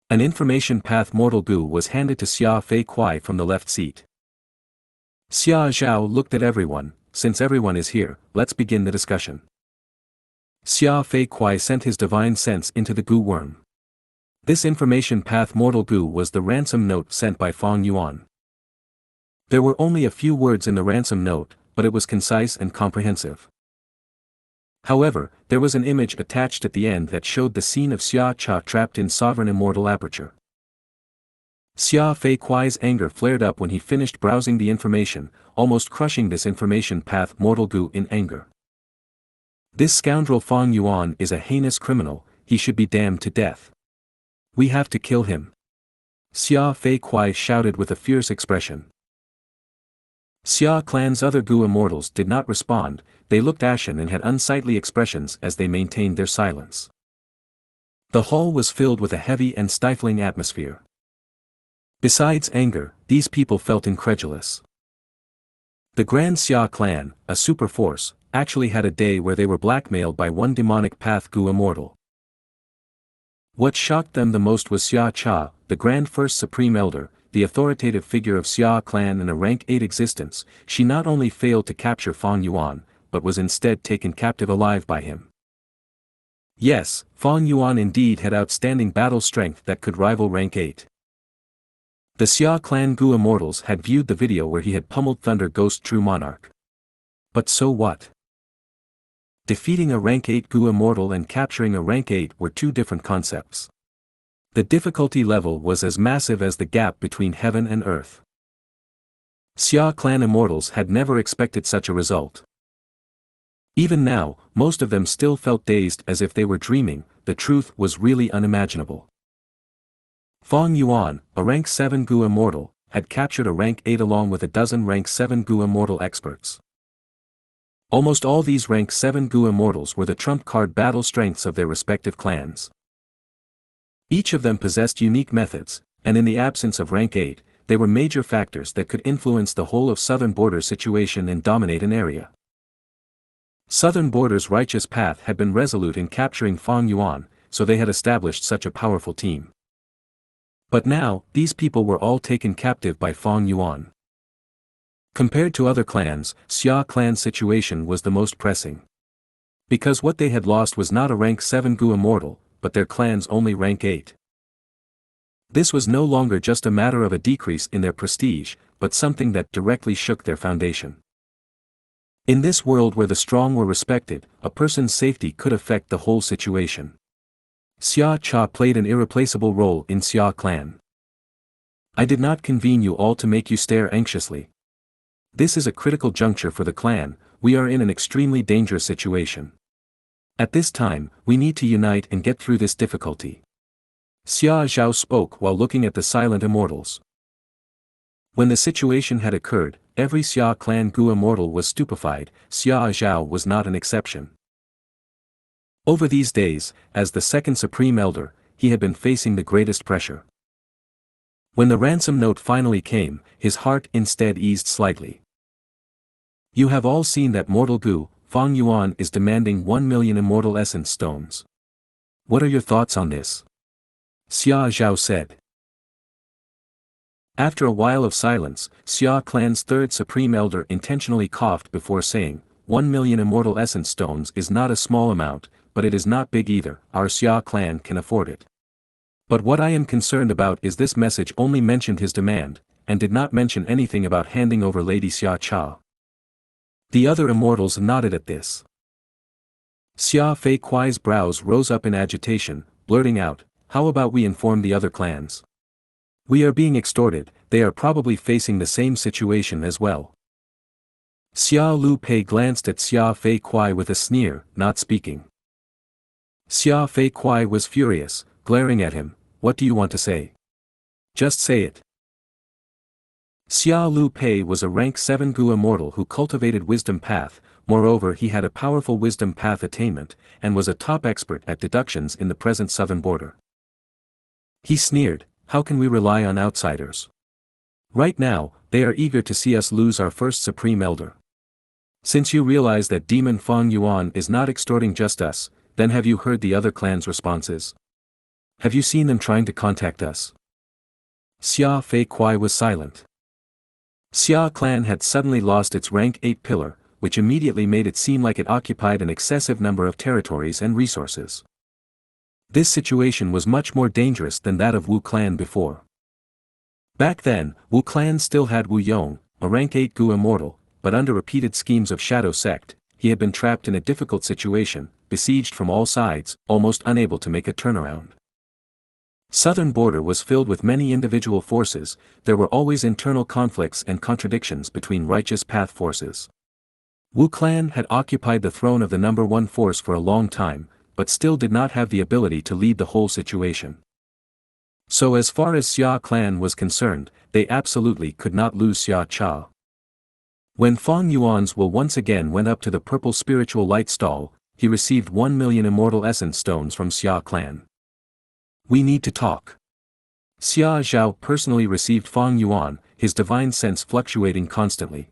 An information path mortal Gu was handed to Xia Fei Kuai from the left seat. Xia Zhao looked at everyone, since everyone is here, let's begin the discussion. Xia Fei Kuai sent his divine sense into the Gu worm. This information path mortal Gu was the ransom note sent by Fang Yuan. There were only a few words in the ransom note, but it was concise and comprehensive. However, there was an image attached at the end that showed the scene of Xia Cha trapped in sovereign immortal aperture. Xia Fei Kuai's anger flared up when he finished browsing the information, almost crushing this information path mortal Gu in anger. This scoundrel Fang Yuan is a heinous criminal, he should be damned to death. We have to kill him. Xia Fei Kuai shouted with a fierce expression. Xia clan's other Gu immortals did not respond, they looked ashen and had unsightly expressions as they maintained their silence. The hall was filled with a heavy and stifling atmosphere. Besides anger, these people felt incredulous. The Grand Xia clan, a super force, actually had a day where they were blackmailed by one demonic path Gu immortal. What shocked them the most was Xia Cha, the Grand First Supreme Elder, the authoritative figure of Xia clan in a rank 8 existence. She not only failed to capture Fang Yuan, but was instead taken captive alive by him. Yes, Fang Yuan indeed had outstanding battle strength that could rival rank 8. The Xia clan Gu immortals had viewed the video where he had pummeled Thunder Ghost True Monarch. But so what? Defeating a rank 8 Gu immortal and capturing a rank 8 were two different concepts. The difficulty level was as massive as the gap between heaven and earth. Xia clan immortals had never expected such a result. Even now, most of them still felt dazed as if they were dreaming, the truth was really unimaginable. Fang Yuan, a rank 7 Gu immortal, had captured a rank 8 along with a dozen rank 7 Gu immortal experts. Almost all these rank 7 Gu immortals were the trump card battle strengths of their respective clans. Each of them possessed unique methods, and in the absence of rank 8, they were major factors that could influence the whole of Southern Border's situation and dominate an area. Southern Border's righteous path had been resolute in capturing Fang Yuan, so they had established such a powerful team. But now, these people were all taken captive by Fang Yuan. Compared to other clans, Xia clan's situation was the most pressing. Because what they had lost was not a rank 7 Gu immortal, but their clan's only rank 8. This was no longer just a matter of a decrease in their prestige, but something that directly shook their foundation. In this world where the strong were respected, a person's safety could affect the whole situation. Xia Cha played an irreplaceable role in Xia clan. I did not convene you all to make you stare anxiously. This is a critical juncture for the clan, we are in an extremely dangerous situation. At this time, we need to unite and get through this difficulty. Xia Zhao spoke while looking at the silent immortals. When the situation had occurred, every Xia clan Gu immortal was stupefied, Xia Zhao was not an exception. Over these days, as the second supreme elder, he had been facing the greatest pressure. When the ransom note finally came, his heart instead eased slightly. You have all seen that mortal Gu, Fang Yuan is demanding 1 million immortal essence stones. What are your thoughts on this? Xia Zhao said. After a while of silence, Xia clan's third supreme elder intentionally coughed before saying, 1 million immortal essence stones is not a small amount, but it is not big either, our Xia clan can afford it. But what I am concerned about is this message only mentioned his demand, and did not mention anything about handing over Lady Xia Cha. The other immortals nodded at this. Xia Fei Kuai's brows rose up in agitation, blurting out, "How about we inform the other clans? We are being extorted, they are probably facing the same situation as well." Xia Lu Pei glanced at Xia Fei Kuai with a sneer, not speaking. Xia Fei Kuai was furious, glaring at him. "What do you want to say? Just say it." Xia Lu Pei was a rank 7 Gu immortal who cultivated wisdom path, moreover he had a powerful wisdom path attainment, and was a top expert at deductions in the present southern border. He sneered, "How can we rely on outsiders? Right now, they are eager to see us lose our first supreme elder. Since you realize that Demon Fang Yuan is not extorting just us, then have you heard the other clans' responses? Have you seen them trying to contact us?" Xia Fei Kuai was silent. Xia clan had suddenly lost its rank 8 pillar, which immediately made it seem like it occupied an excessive number of territories and resources. This situation was much more dangerous than that of Wu clan before. Back then, Wu clan still had Wu Yong, a rank 8 Gu immortal, but under repeated schemes of Shadow Sect, he had been trapped in a difficult situation, besieged from all sides, almost unable to make a turnaround. Southern border was filled with many individual forces, there were always internal conflicts and contradictions between righteous path forces. Wu clan had occupied the throne of the number 1 force for a long time, but still did not have the ability to lead the whole situation. So as far as Xia clan was concerned, they absolutely could not lose Xia Cha. When Fang Yuan's will once again went up to the purple spiritual light stall, he received 1 million immortal essence stones from Xia clan. "We need to talk." Xia Zhao personally received Fang Yuan, his divine sense fluctuating constantly.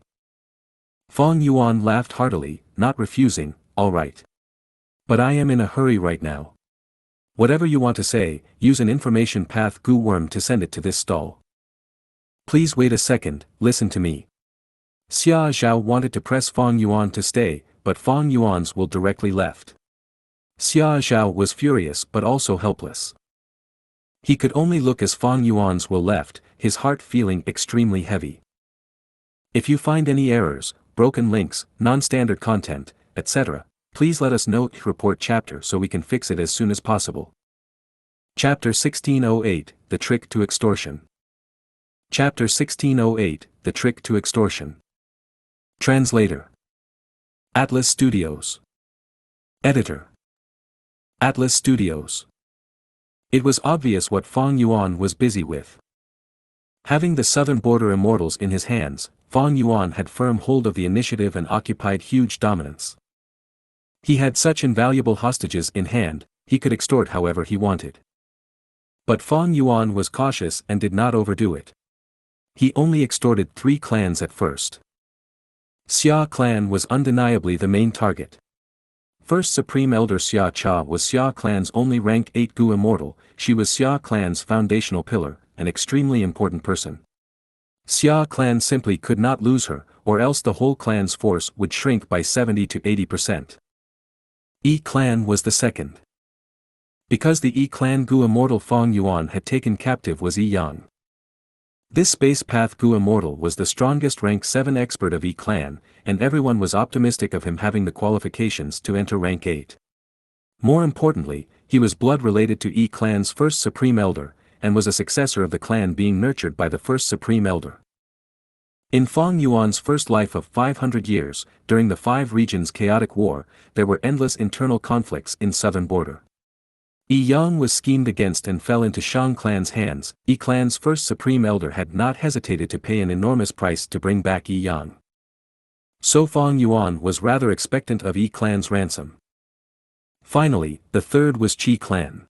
Fang Yuan laughed heartily, not refusing, "All right. But I am in a hurry right now. Whatever you want to say, use an information path Gu worm to send it to this stall." "Please wait a second, listen to me." Xia Zhao wanted to press Fang Yuan to stay, but Fang Yuan's will directly left. Xia Zhao was furious but also helpless. He could only look as Fang Yuan's will left, his heart feeling extremely heavy. "If you find any errors, broken links, non-standard content, etc., please let us know. Report chapter so we can fix it as soon as possible." Chapter 1608, The Trick to Extortion. Chapter 1608, The Trick to Extortion. Translator. Atlas Studios. Editor. Atlas Studios. It was obvious what Fang Yuan was busy with. Having the southern border immortals in his hands, Fang Yuan had firm hold of the initiative and occupied huge dominance. He had such invaluable hostages in hand, he could extort however he wanted. But Fang Yuan was cautious and did not overdo it. He only extorted 3 clans at first. Xia clan was undeniably the main target. First Supreme Elder Xia Cha was Xia clan's only rank 8 Gu immortal, she was Xia clan's foundational pillar, an extremely important person. Xia clan simply could not lose her, or else the whole clan's force would shrink by 70 to 80%. Yi clan was the second. Because the Yi clan Gu immortal Fang Yuan had taken captive was Yi Yang. This space path Gu immortal was the strongest rank 7 expert of Yi clan, and everyone was optimistic of him having the qualifications to enter rank 8. More importantly, he was blood related to Yi clan's first supreme elder, and was a successor of the clan being nurtured by the first supreme elder. In Fang Yuan's first life of 500 years, during the 5 regions chaotic war, there were endless internal conflicts in southern border. Yi Yang was schemed against and fell into Shang clan's hands. Yi clan's first supreme elder had not hesitated to pay an enormous price to bring back Yi Yang. So Fang Yuan was rather expectant of Yi clan's ransom. Finally, the third was Qi clan.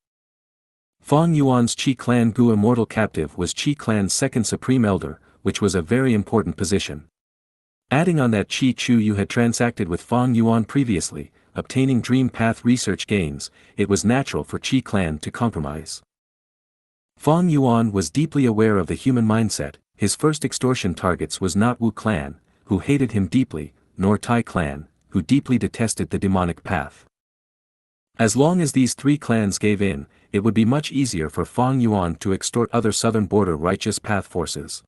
Fang Yuan's Qi clan Gu immortal captive was Qi clan's second supreme elder, which was a very important position. Adding on that Qi Chu Yu had transacted with Fang Yuan previously, obtaining Dream Path research gains, it was natural for Qi clan to compromise. Fang Yuan was deeply aware of the human mindset. His first extortion targets was not Wu clan, who hated him deeply, nor Tai clan, who deeply detested the demonic path. As long as these three clans gave in, it would be much easier for Fang Yuan to extort other southern border righteous path forces.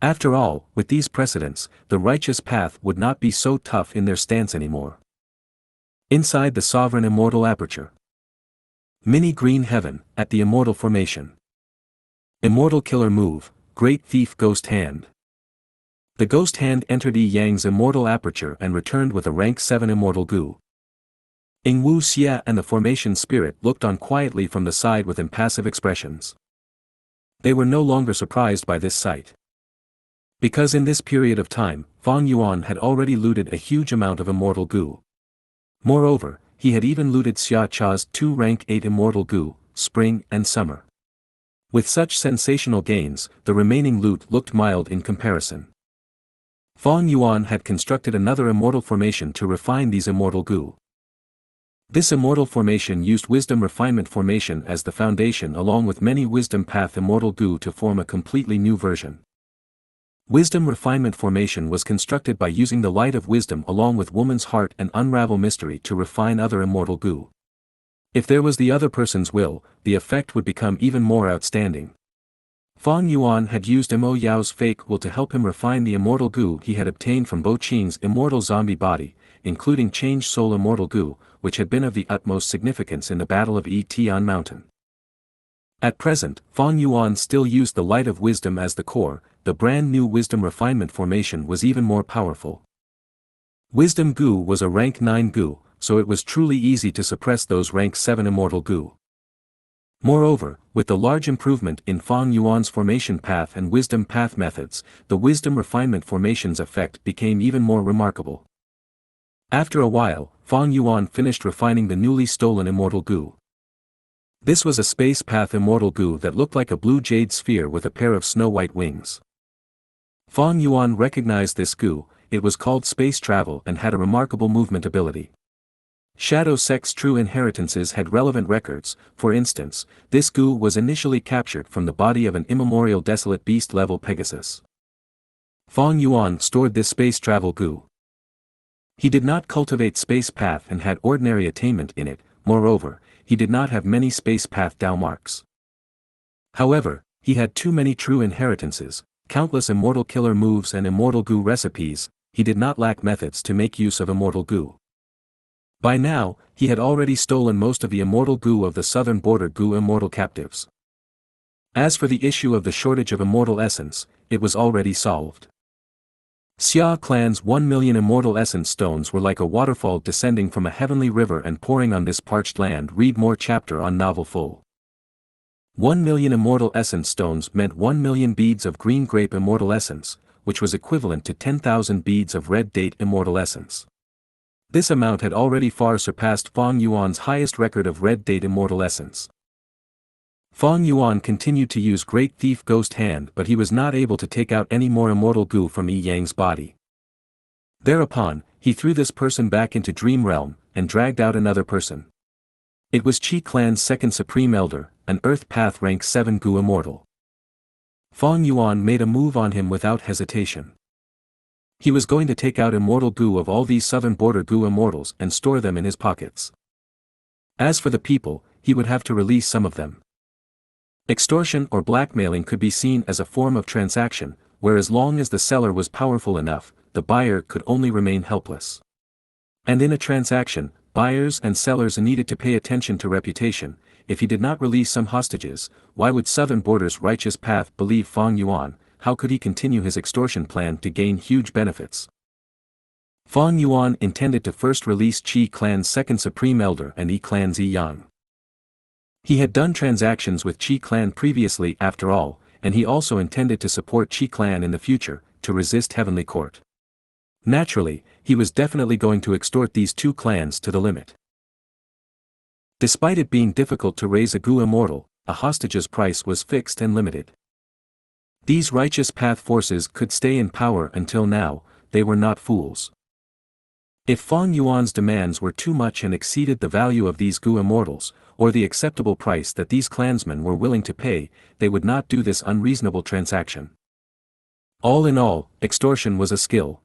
After all, with these precedents, the righteous path would not be so tough in their stance anymore. Inside the sovereign immortal aperture. Mini Green Heaven, at the Immortal Formation. Immortal Killer Move, Great Thief Ghost Hand. The Ghost Hand entered Yi Yang's immortal aperture and returned with a rank 7 Immortal Gu. Ingwu Xia and the Formation Spirit looked on quietly from the side with impassive expressions. They were no longer surprised by this sight. Because in this period of time, Fang Yuan had already looted a huge amount of Immortal Gu. Moreover, he had even looted Xia Cha's 2 rank 8 Immortal Gu, Spring and Summer. With such sensational gains, the remaining loot looked mild in comparison. Fang Yuan had constructed another immortal formation to refine these Immortal Gu. This immortal formation used Wisdom Refinement Formation as the foundation along with many Wisdom Path Immortal Gu to form a completely new version. Wisdom Refinement Formation was constructed by using the light of wisdom along with woman's heart and unravel mystery to refine other Immortal Gu. If there was the other person's will, the effect would become even more outstanding. Fang Yuan had used Mo Yao's fake will to help him refine the Immortal Gu he had obtained from Bo Qing's immortal zombie body, including Changed Soul Immortal Gu, which had been of the utmost significance in the Battle of Tian Mountain. At present, Fang Yuan still used the light of wisdom as the core. The brand new Wisdom Refinement Formation was even more powerful. Wisdom Gu was a rank 9 Gu, so it was truly easy to suppress those rank 7 Immortal Gu. Moreover, with the large improvement in Fang Yuan's formation path and wisdom path methods, the Wisdom Refinement Formation's effect became even more remarkable. After a while, Fang Yuan finished refining the newly stolen Immortal Gu. This was a space path Immortal Gu that looked like a blue jade sphere with a pair of snow-white wings. Fang Yuan recognized this Gu. It was called space travel and had a remarkable movement ability. Shadow Sect's true inheritances had relevant records. For instance, this Gu was initially captured from the body of an immemorial desolate beast level Pegasus. Fang Yuan stored this space travel Gu. He did not cultivate space path and had ordinary attainment in it. Moreover, he did not have many space path Dao marks. However, he had too many true inheritances, countless immortal killer moves and Immortal Gu recipes. He did not lack methods to make use of Immortal Gu. By now, he had already stolen most of the Immortal Gu of the southern border Gu immortal captives. As for the issue of the shortage of immortal essence, it was already solved. Xia clan's 1 million immortal essence stones were like a waterfall descending from a heavenly river and pouring on this parched land. Read more chapter on novel full. 1 million immortal essence stones meant 1 million beads of green grape immortal essence, which was equivalent to 10,000 beads of red date immortal essence. This amount had already far surpassed Fang Yuan's highest record of red date immortal essence. Fang Yuan continued to use Great Thief Ghost Hand, but he was not able to take out any more Immortal Gu from Yi Yang's body. Thereupon, he threw this person back into Dream Realm, and dragged out another person. It was Qi Clan's second Supreme Elder, an Earth Path rank 7 Gu Immortal. Fang Yuan made a move on him without hesitation. He was going to take out Immortal Gu of all these southern border Gu Immortals and store them in his pockets. As for the people, he would have to release some of them. Extortion or blackmailing could be seen as a form of transaction, where as long as the seller was powerful enough, the buyer could only remain helpless. And in a transaction, buyers and sellers needed to pay attention to reputation. If he did not release some hostages, why would Southern Border's righteous path believe Fang Yuan? How could he continue his extortion plan to gain huge benefits? Fang Yuan intended to first release Qi Clan's second Supreme Elder and Yi Clan's Yi Yang. He had done transactions with Qi Clan previously after all, and he also intended to support Qi Clan in the future, to resist Heavenly Court. Naturally, he was definitely going to extort these two clans to the limit. Despite it being difficult to raise a Gu Immortal, a hostage's price was fixed and limited. These righteous path forces could stay in power until now. They were not fools. If Fang Yuan's demands were too much and exceeded the value of these Gu Immortals, or the acceptable price that these clansmen were willing to pay, they would not do this unreasonable transaction. All in all, extortion was a skill.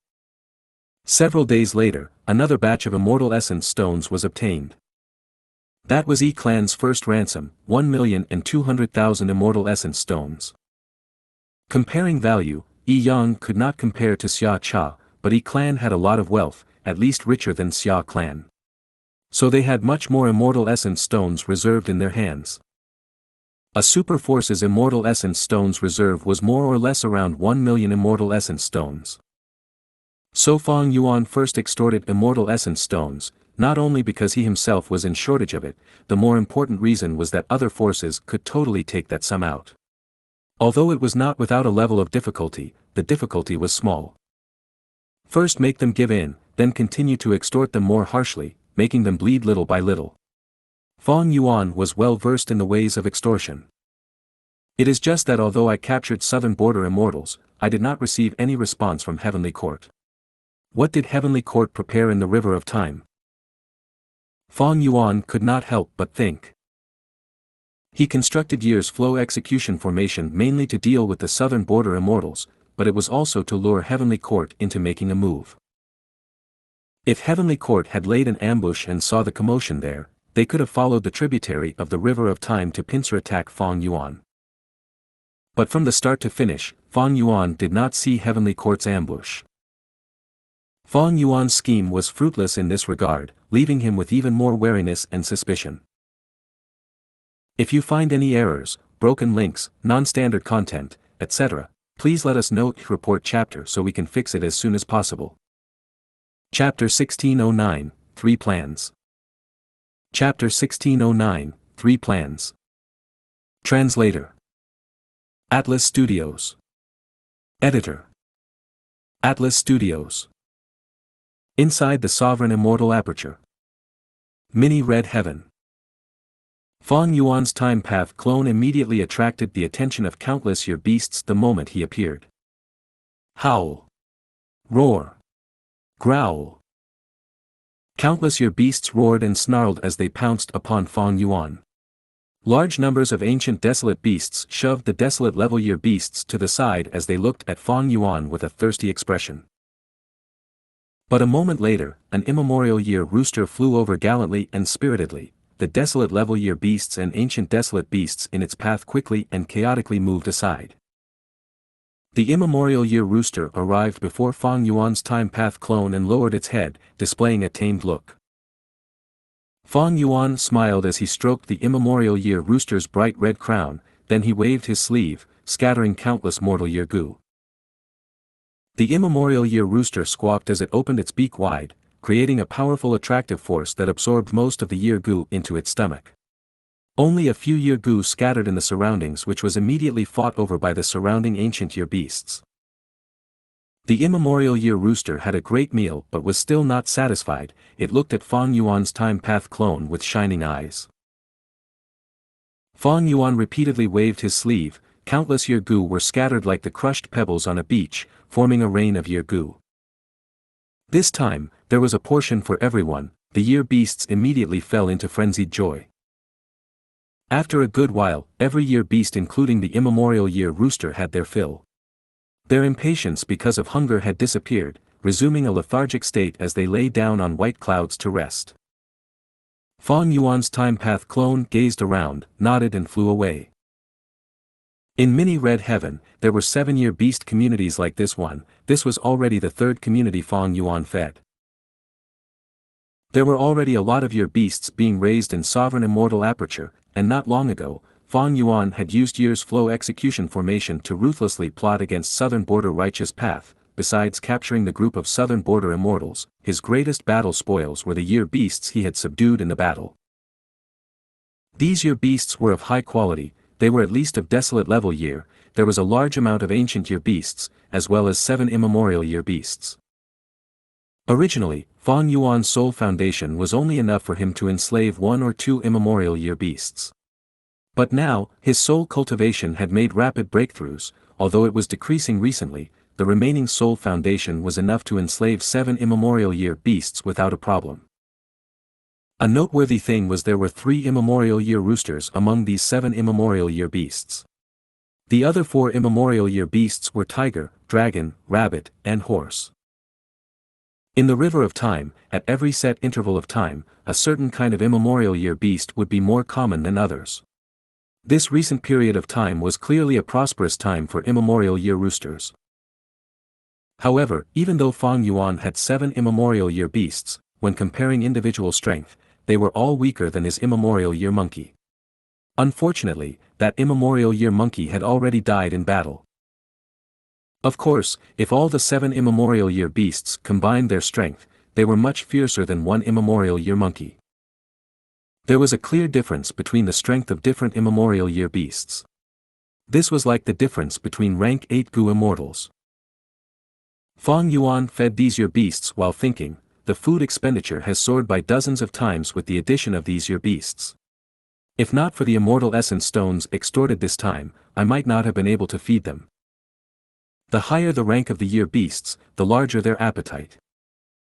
Several days later, another batch of Immortal Essence stones was obtained. That was E-Clan's first ransom, 1,200,000 immortal essence stones. Comparing value, E-Yang could not compare to Xia Cha, but E-Clan had a lot of wealth, at least richer than Xia Clan. So they had much more immortal essence stones reserved in their hands. A super force's immortal essence stones reserve was more or less around 1 million immortal essence stones. So Fang Yuan first extorted immortal essence stones, not only because he himself was in shortage of it, the more important reason was that other forces could totally take that sum out. Although it was not without a level of difficulty, the difficulty was small. First make them give in, then continue to extort them more harshly, making them bleed little by little. Fang Yuan was well versed in the ways of extortion. It is just that although I captured southern border immortals, I did not receive any response from Heavenly Court. What did Heavenly Court prepare in the River of Time? Fang Yuan could not help but think. He constructed Year's Flow execution formation mainly to deal with the southern border immortals, but it was also to lure Heavenly Court into making a move. If Heavenly Court had laid an ambush and saw the commotion there, they could have followed the tributary of the River of Time to pincer attack Fang Yuan. But from the start to finish, Fang Yuan did not see Heavenly Court's ambush. Fang Yuan's scheme was fruitless in this regard, leaving him with even more wariness and suspicion. If you find any errors, broken links, non-standard content, etc., please let us know. Report chapter so we can fix it as soon as possible. Chapter 1609, 3 Plans. Chapter 1609, 3 Plans. Translator. Atlas Studios. Editor. Atlas Studios. Inside the Sovereign Immortal Aperture. Mini Red Heaven. Fang Yuan's time path clone immediately attracted the attention of countless year beasts the moment he appeared. Howl. Roar. Growl. Countless year beasts roared and snarled as they pounced upon Fang Yuan. Large numbers of ancient desolate beasts shoved the desolate level year beasts to the side as they looked at Fang Yuan with a thirsty expression. But a moment later, an immemorial year rooster flew over gallantly and spiritedly. The desolate level year beasts and ancient desolate beasts in its path quickly and chaotically moved aside. The immemorial year rooster arrived before Fang Yuan's time path clone and lowered its head, displaying a tamed look. Fang Yuan smiled as he stroked the immemorial year rooster's bright red crown, then he waved his sleeve, scattering countless mortal year goo. The immemorial year rooster squawked as it opened its beak wide, creating a powerful attractive force that absorbed most of the year goo into its stomach. Only a few year goo scattered in the surroundings, which was immediately fought over by the surrounding ancient year beasts. The immemorial year rooster had a great meal but was still not satisfied. It looked at Fang Yuan's time path clone with shining eyes. Fang Yuan repeatedly waved his sleeve. Countless year goo were scattered like the crushed pebbles on a beach, forming a rain of year goo. This time, there was a portion for everyone. The year beasts immediately fell into frenzied joy. After a good while, every year beast including the immemorial year rooster had their fill. Their impatience because of hunger had disappeared, resuming a lethargic state as they lay down on white clouds to rest. Fang Yuan's time path clone gazed around, nodded and flew away. In Mini Red Heaven, there were 7 year beast communities like this one. This was already the 3rd community Fang Yuan fed. There were already a lot of year beasts being raised in Sovereign Immortal Aperture, and not long ago, Fang Yuan had used Year's Flow execution formation to ruthlessly plot against Southern Border Righteous Path. Besides capturing the group of Southern Border Immortals, his greatest battle spoils were the year beasts he had subdued in the battle. These year beasts were of high quality. They were at least of desolate level year. There was a large amount of ancient year beasts, as well as 7 immemorial year beasts. Originally, Fang Yuan's soul foundation was only enough for him to enslave 1 or 2 immemorial year beasts. But now, his soul cultivation had made rapid breakthroughs. Although it was decreasing recently, the remaining soul foundation was enough to enslave 7 immemorial year beasts without a problem. A noteworthy thing was there were 3 immemorial year roosters among these 7 immemorial year beasts. The other 4 immemorial year beasts were tiger, dragon, rabbit, and horse. In the river of time, at every set interval of time, a certain kind of immemorial year beast would be more common than others. This recent period of time was clearly a prosperous time for immemorial year roosters. However, even though Fang Yuan had 7 immemorial year beasts, when comparing individual strength, they were all weaker than his immemorial year monkey. Unfortunately, that immemorial year monkey had already died in battle. Of course, if all the 7 immemorial year beasts combined their strength, they were much fiercer than one immemorial year monkey. There was a clear difference between the strength of different immemorial year beasts. This was like the difference between rank 8 Gu immortals. Fang Yuan fed these year beasts while thinking, the food expenditure has soared by dozens of times with the addition of these year beasts. If not for the immortal essence stones extorted this time, I might not have been able to feed them. The higher the rank of the year beasts, the larger their appetite.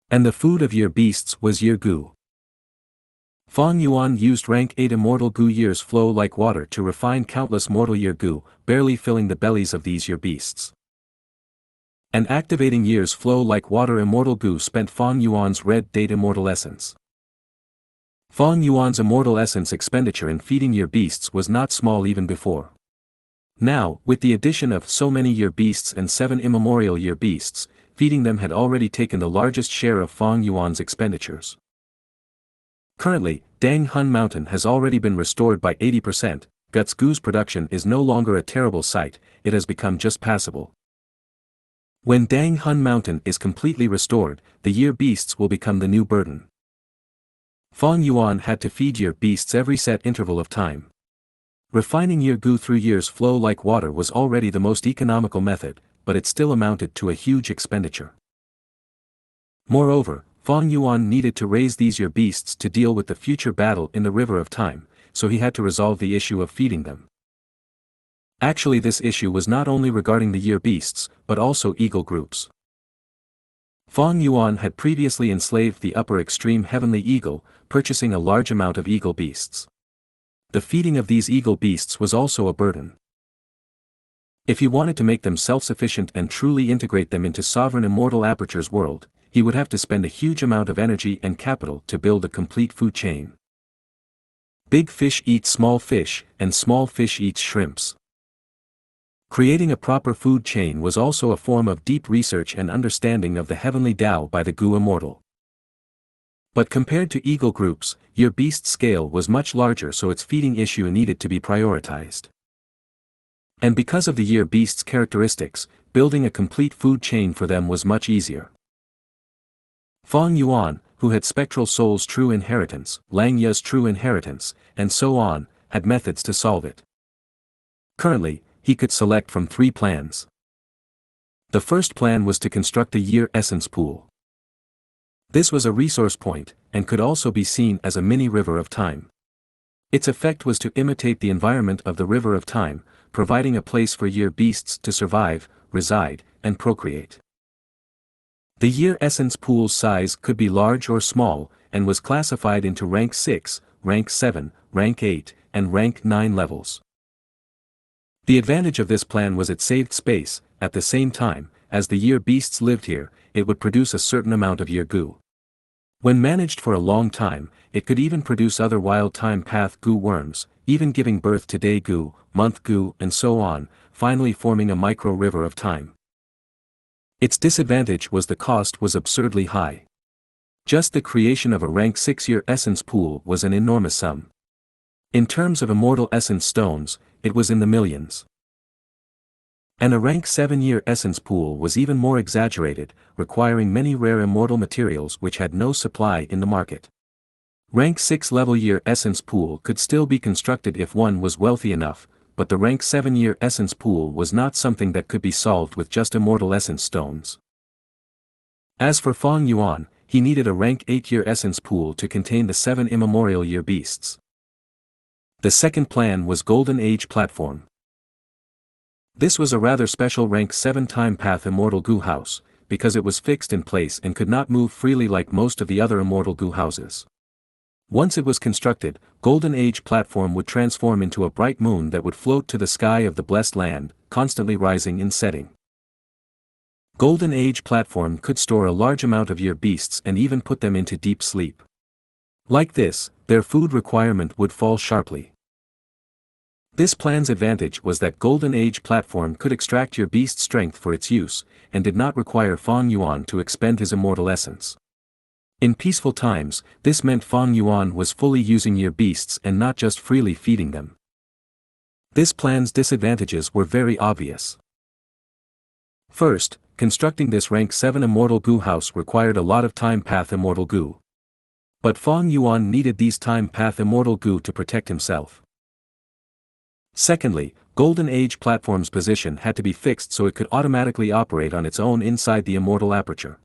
And the food of year beasts was year Gu. Fang Yuan used rank 8 immortal Gu years flow like water to refine countless mortal year Gu, barely filling the bellies of these year beasts. And activating years flow like water immortal Gu spent Fang Yuan's red date immortal essence. Fang Yuan's immortal essence expenditure in feeding year beasts was not small even before. Now, with the addition of so many year beasts and 7 immemorial year beasts, feeding them had already taken the largest share of Fang Yuan's expenditures. Currently, Dang Hun Mountain has already been restored by 80%, Guts Gu's production is no longer a terrible sight, it has become just passable. When Dang Hun Mountain is completely restored, the year beasts will become the new burden. Fang Yuan had to feed year beasts every set interval of time. Refining year Gu through years flow like water was already the most economical method, but it still amounted to a huge expenditure. Moreover, Fang Yuan needed to raise these year beasts to deal with the future battle in the river of time, so he had to resolve the issue of feeding them. Actually, this issue was not only regarding the year beasts, but also eagle groups. Fang Yuan had previously enslaved the upper extreme heavenly eagle, purchasing a large amount of eagle beasts. The feeding of these eagle beasts was also a burden. If he wanted to make them self-sufficient and truly integrate them into sovereign immortal Aperture's world, he would have to spend a huge amount of energy and capital to build a complete food chain. Big fish eats small fish, and small fish eats shrimps. Creating a proper food chain was also a form of deep research and understanding of the heavenly Tao by the Gu immortal. But compared to eagle groups, year beast scale was much larger, so its feeding issue needed to be prioritized. And because of the year beast's characteristics, building a complete food chain for them was much easier. Fang Yuan, who had Spectral Soul's true inheritance, Lang Ya's true inheritance, and so on, had methods to solve it. Currently, he could select from 3 plans. The first plan was to construct a year essence pool. This was a resource point, and could also be seen as a mini river of time. Its effect was to imitate the environment of the river of time, providing a place for year beasts to survive, reside, and procreate. The year essence pool's size could be large or small, and was classified into rank 6, rank 7, rank 8, and rank 9 levels. The advantage of this plan was it saved space. At the same time, as the year beasts lived here, it would produce a certain amount of year Gu. When managed for a long time, it could even produce other wild time path Gu worms, even giving birth to day Gu, month Gu, and so on, finally forming a micro river of time. Its disadvantage was the cost was absurdly high. Just the creation of a rank 6 year essence pool was an enormous sum. In terms of immortal essence stones, it was in the millions. And a rank 7 year essence pool was even more exaggerated, requiring many rare immortal materials which had no supply in the market. Rank 6 level year essence pool could still be constructed if one was wealthy enough, but the rank 7 year essence pool was not something that could be solved with just immortal essence stones. As for Fang Yuan, he needed a rank 8 year essence pool to contain the 7 immemorial year beasts. The second plan was Golden Age Platform. This was a rather special rank 7 time path immortal Gu house, because it was fixed in place and could not move freely like most of the other immortal Gu houses. Once it was constructed, Golden Age Platform would transform into a bright moon that would float to the sky of the blessed land, constantly rising and setting. Golden Age platform could store a large amount of your beasts and even put them into deep sleep. Like this, their food requirement would fall sharply. This plan's advantage was that Golden Age platform could extract your beast's strength for its use, and did not require Fang Yuan to expend his immortal essence. In peaceful times, this meant Fang Yuan was fully using your beasts and not just freely feeding them. This plan's disadvantages were very obvious. First, constructing this rank 7 Immortal Gu house required a lot of time path Immortal Gu. But Fang Yuan needed these time path Immortal Gu to protect himself. Secondly, Golden Age platform's position had to be fixed so it could automatically operate on its own inside the immortal aperture.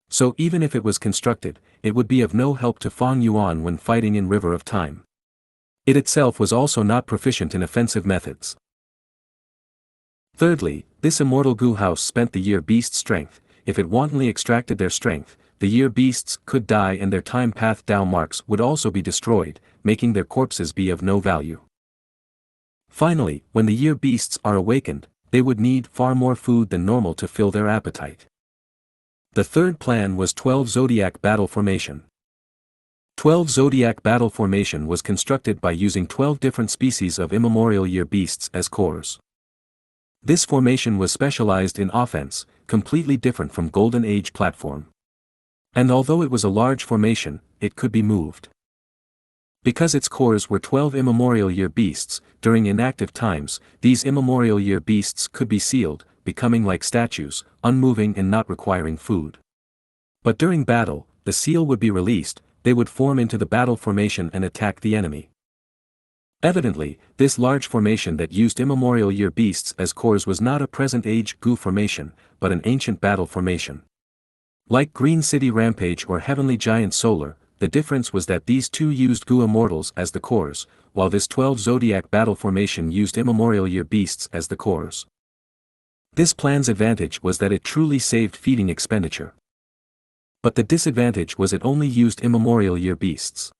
So even if it was constructed, it would be of no help to Fang Yuan when fighting in River of Time. It itself was also not proficient in offensive methods. Thirdly, this Immortal Gu house spent the year beast strength. If it wantonly extracted their strength, the year beasts could die and their time path Dao marks would also be destroyed, making their corpses be of no value. Finally, when the year beasts are awakened, they would need far more food than normal to fill their appetite. The third plan was 12 Zodiac Battle Formation. 12 Zodiac Battle Formation was constructed by using 12 different species of immemorial year beasts as cores. This formation was specialized in offense, completely different from Golden Age platform. And although it was a large formation, it could be moved. Because its cores were 12 immemorial year beasts, during inactive times, these immemorial year beasts could be sealed, becoming like statues, unmoving and not requiring food. But during battle, the seal would be released, they would form into the battle formation and attack the enemy. Evidently, this large formation that used immemorial year beasts as cores was not a present-age Gu formation, but an ancient battle formation. Like Green City Rampage or Heavenly Giant Solar, the difference was that these two used Gu immortals as the cores, while this 12 Zodiac Battle Formation used immemorial year beasts as the cores. This plan's advantage was that it truly saved feeding expenditure. But the disadvantage was it only used immemorial year beasts.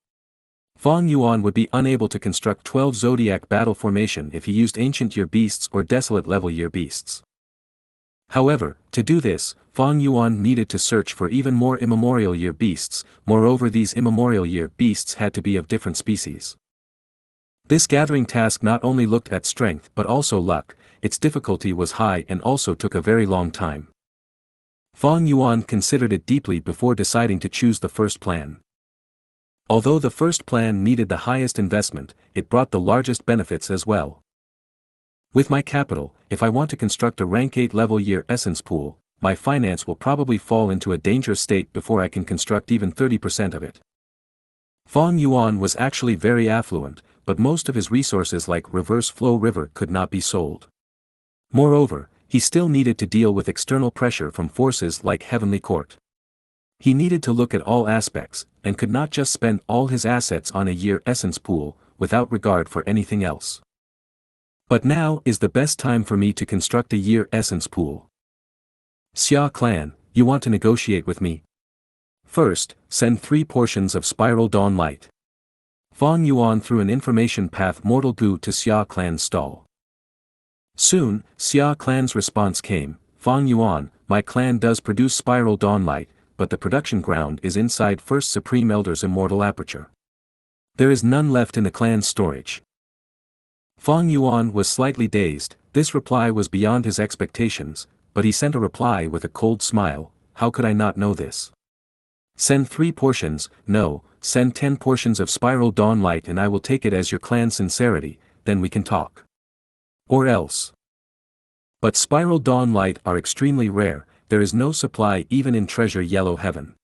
Fang Yuan would be unable to construct 12 Zodiac Battle Formation if he used ancient year beasts or desolate level year beasts. However, to do this, Fang Yuan needed to search for even more immemorial year beasts, moreover these immemorial year beasts had to be of different species. This gathering task not only looked at strength but also luck, its difficulty was high and also took a very long time. Fang Yuan considered it deeply before deciding to choose the first plan. Although the first plan needed the highest investment, it brought the largest benefits as well. With my capital, if I want to construct a rank 8 level year essence pool, my finance will probably fall into a dangerous state before I can construct even 30% of it. Fang Yuan was actually very affluent, but most of his resources like Reverse Flow River could not be sold. Moreover, he still needed to deal with external pressure from forces like Heavenly Court. He needed to look at all aspects, and could not just spend all his assets on a year essence pool, without regard for anything else. But now is the best time for me to construct a year essence pool. Xia clan, you want to negotiate with me? First, send 3 portions of Spiral Dawn Light. Fang Yuan threw an information path Mortal Gu to Xia clan's stall. Soon, Xia clan's response came, Fang Yuan, my clan does produce Spiral Dawn Light, but the production ground is inside First Supreme Elder's immortal aperture. There is none left in the clan's storage. Fang Yuan was slightly dazed, this reply was beyond his expectations, but he sent a reply with a cold smile, how could I not know this? Send 3 portions, no, send 10 portions of Spiral Dawn Light and I will take it as your clan's sincerity, then we can talk. Or else. But Spiral Dawn Light are extremely rare, there is no supply even in Treasure Yellow Heaven.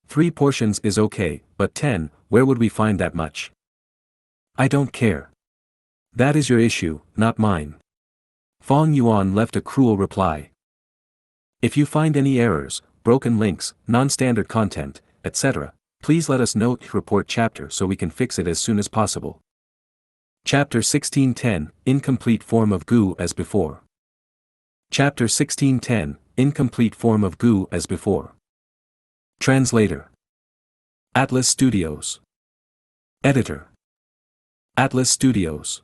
3 portions is okay, but 10, where would we find that much? I don't care. That is your issue, not mine. Fang Yuan left a cruel reply. If you find any errors, broken links, non-standard content, etc., please let us know. Report chapter so we can fix it as soon as possible. Chapter 1610, Incomplete Form of Gu as before. Chapter 1610, Incomplete Form of Gu as before. Translator. Atlas Studios. Editor. Atlas Studios.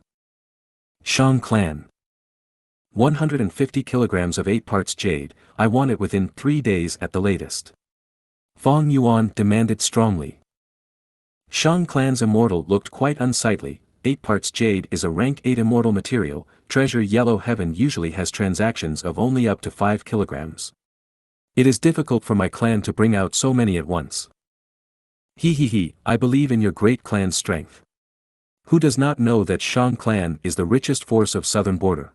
Shang Clan. 150 kilograms of 8 parts jade, I want it within 3 days at the latest. Fang Yuan demanded strongly. Shang Clan's immortal looked quite unsightly. 8 parts jade is a rank 8 immortal material. Treasure Yellow Heaven usually has transactions of only up to 5 kilograms. It is difficult for my clan to bring out so many at once. He, I believe in your great clan's strength. Who does not know that Shang clan is the richest force of southern border?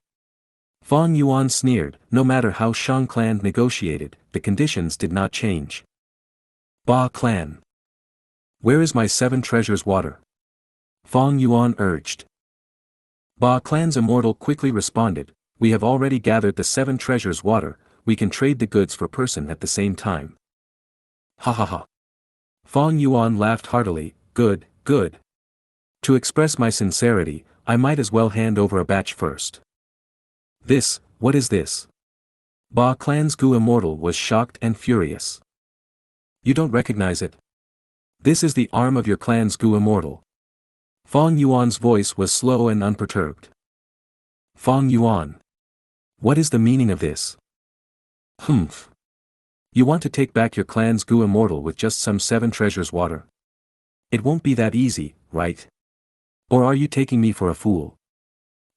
Fang Yuan sneered. No matter how Shang clan negotiated, the conditions did not change. Ba clan. Where is my 7 treasures water? Fang Yuan urged. Ba clan's immortal quickly responded, we have already gathered the 7 treasures water, we can trade the goods for person at the same time. Ha ha ha. Fang Yuan laughed heartily, good. To express my sincerity, I might as well hand over a batch first. What is this? Ba clan's Gu immortal was shocked and furious. You don't recognize it? This is the arm of your clan's Gu immortal. Fang Yuan's voice was slow and unperturbed. Fang Yuan. What is the meaning of this? Humph. You want to take back your clan's Gu immortal with just some 7 treasures water? It won't be that easy, right? Or are you taking me for a fool?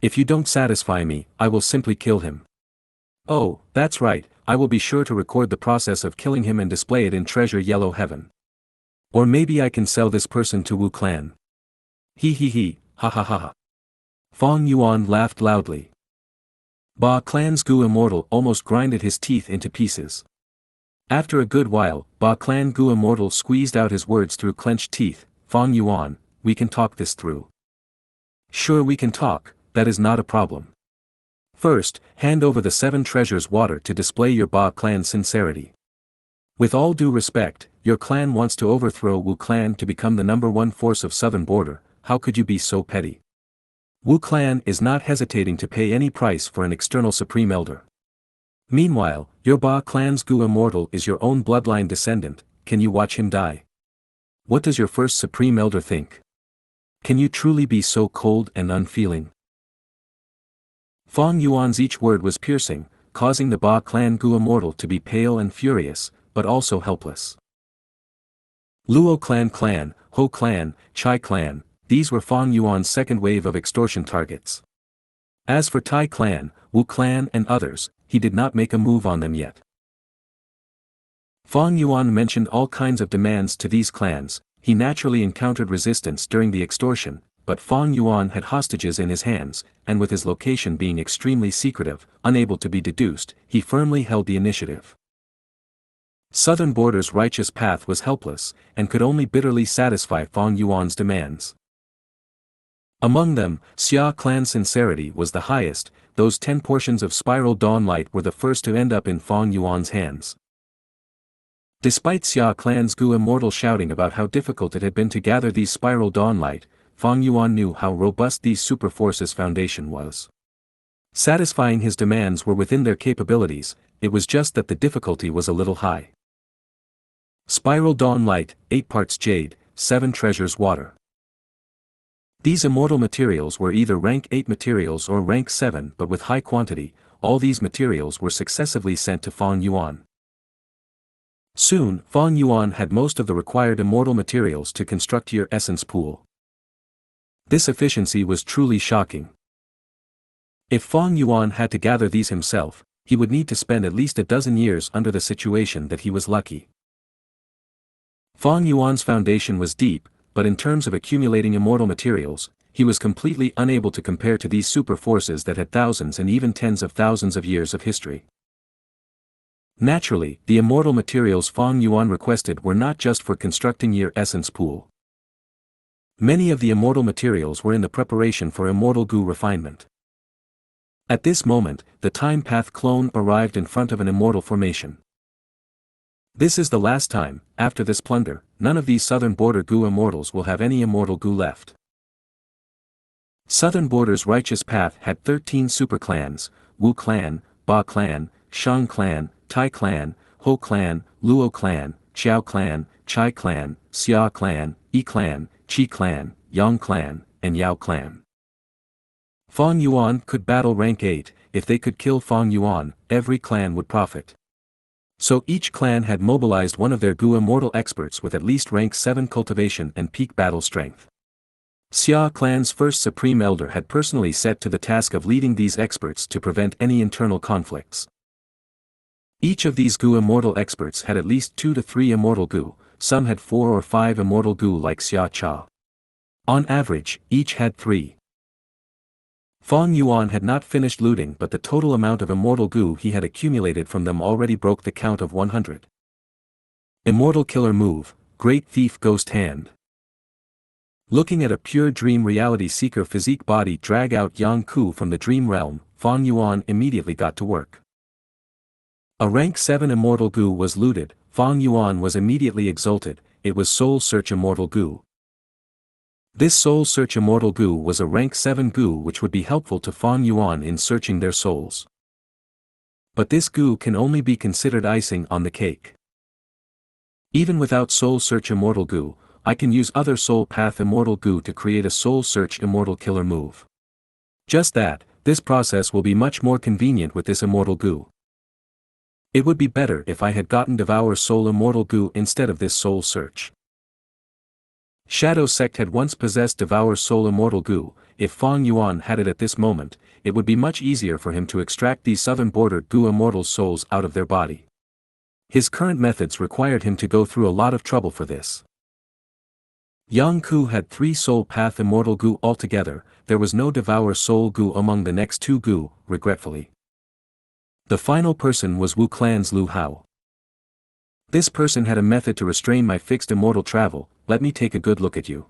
If you don't satisfy me, I will simply kill him. Oh, that's right, I will be sure to record the process of killing him and display it in Treasure Yellow Heaven. Or maybe I can sell this person to Wu clan. Ha ha ha. Fang Yuan laughed loudly. Ba clan's Gu immortal almost grinded his teeth into pieces. After a good while, Ba clan Gu immortal squeezed out his words through clenched teeth. Fang Yuan, we can talk this through. Sure, we can talk, that is not a problem. First, hand over the 7 treasures water to display your Ba clan's sincerity. With all due respect, your clan wants to overthrow Wu clan to become the #1 force of southern border. How could you be so petty? Wu clan is not hesitating to pay any price for an external supreme elder. Meanwhile, your Ba clan's Gu immortal is your own bloodline descendant, can you watch him die? What does your first supreme elder think? Can you truly be so cold and unfeeling? Fang Yuan's each word was piercing, causing the Ba clan Gu immortal to be pale and furious, but also helpless. Luo clan, Ho clan, Chai clan, these were Fang Yuan's second wave of extortion targets. As for Tai clan, Wu clan and others, he did not make a move on them yet. Fang Yuan mentioned all kinds of demands to these clans. He naturally encountered resistance during the extortion, but Fang Yuan had hostages in his hands, and with his location being extremely secretive, unable to be deduced, he firmly held the initiative. Southern Border's righteous path was helpless, and could only bitterly satisfy Fang Yuan's demands. Among them, Xia clan's sincerity was the highest. Those 10 portions of spiral dawnlight were the first to end up in Fang Yuan's hands. Despite Xia clan's Gu immortal shouting about how difficult it had been to gather these spiral dawnlight, Fang Yuan knew how robust these super forces' foundation was. Satisfying his demands were within their capabilities, it was just that the difficulty was a little high. Spiral dawnlight, 8 parts jade, 7 treasures water. These immortal materials were either rank 8 materials or rank 7, but with high quantity, all these materials were successively sent to Fang Yuan. Soon, Fang Yuan had most of the required immortal materials to construct your essence pool. This efficiency was truly shocking. If Fang Yuan had to gather these himself, he would need to spend at least a dozen years under the situation that he was lucky. Fang Yuan's foundation was deep, but in terms of accumulating immortal materials, he was completely unable to compare to these super forces that had thousands and even tens of thousands of years of history. Naturally, the immortal materials Fang Yuan requested were not just for constructing your essence pool. Many of the immortal materials were in the preparation for immortal Gu refinement. At this moment, the Time Path clone arrived in front of an immortal formation. This is the last time. After this plunder, none of these southern border Gu immortals will have any immortal Gu left. Southern Border's righteous path had 13 super clans: Wu clan, Ba clan, Shang clan, Tai clan, Ho clan, Luo clan, Xiao clan, Chai clan, Xia clan, Yi clan, Qi clan, Yang clan, and Yao clan. Fang Yuan could battle rank 8, if they could kill Fang Yuan, every clan would profit. So each clan had mobilized one of their Gu immortal experts with at least rank 7 cultivation and peak battle strength. Xia clan's first supreme elder had personally set to the task of leading these experts to prevent any internal conflicts. Each of these Gu immortal experts had at least 2 to 3 immortal Gu, some had 4 or 5 immortal Gu like Xia Cha. On average, each had 3. Fang Yuan had not finished looting, but the total amount of immortal Gu he had accumulated from them already broke the count of 100. Immortal killer move, Great Thief Ghost Hand. Looking at a pure dream reality seeker physique body drag out Yang Ku from the dream realm, Fang Yuan immediately got to work. A rank 7 immortal Gu was looted. Fang Yuan was immediately exulted. It was Soul Search Immortal Gu. This Soul Search Immortal Gu was a rank 7 Gu which would be helpful to Fang Yuan in searching their souls. But this Gu can only be considered icing on the cake. Even without Soul Search Immortal Gu, I can use other Soul Path Immortal Gu to create a Soul Search Immortal Killer move. Just that, this process will be much more convenient with this Immortal Gu. It would be better if I had gotten Devour Soul Immortal Gu instead of this Soul Search. Shadow Sect had once possessed Devour Soul Immortal Gu. If Fang Yuan had it at this moment, it would be much easier for him to extract these southern border Gu immortal souls out of their body. His current methods required him to go through a lot of trouble for this. Yang Ku had 3 Soul Path Immortal Gu altogether. There was no Devour Soul Gu among the next 2 Gu, regretfully. The final person was Wu Clan's Lu Hao. This person had a method to restrain my fixed immortal travel. Let me take a good look at you.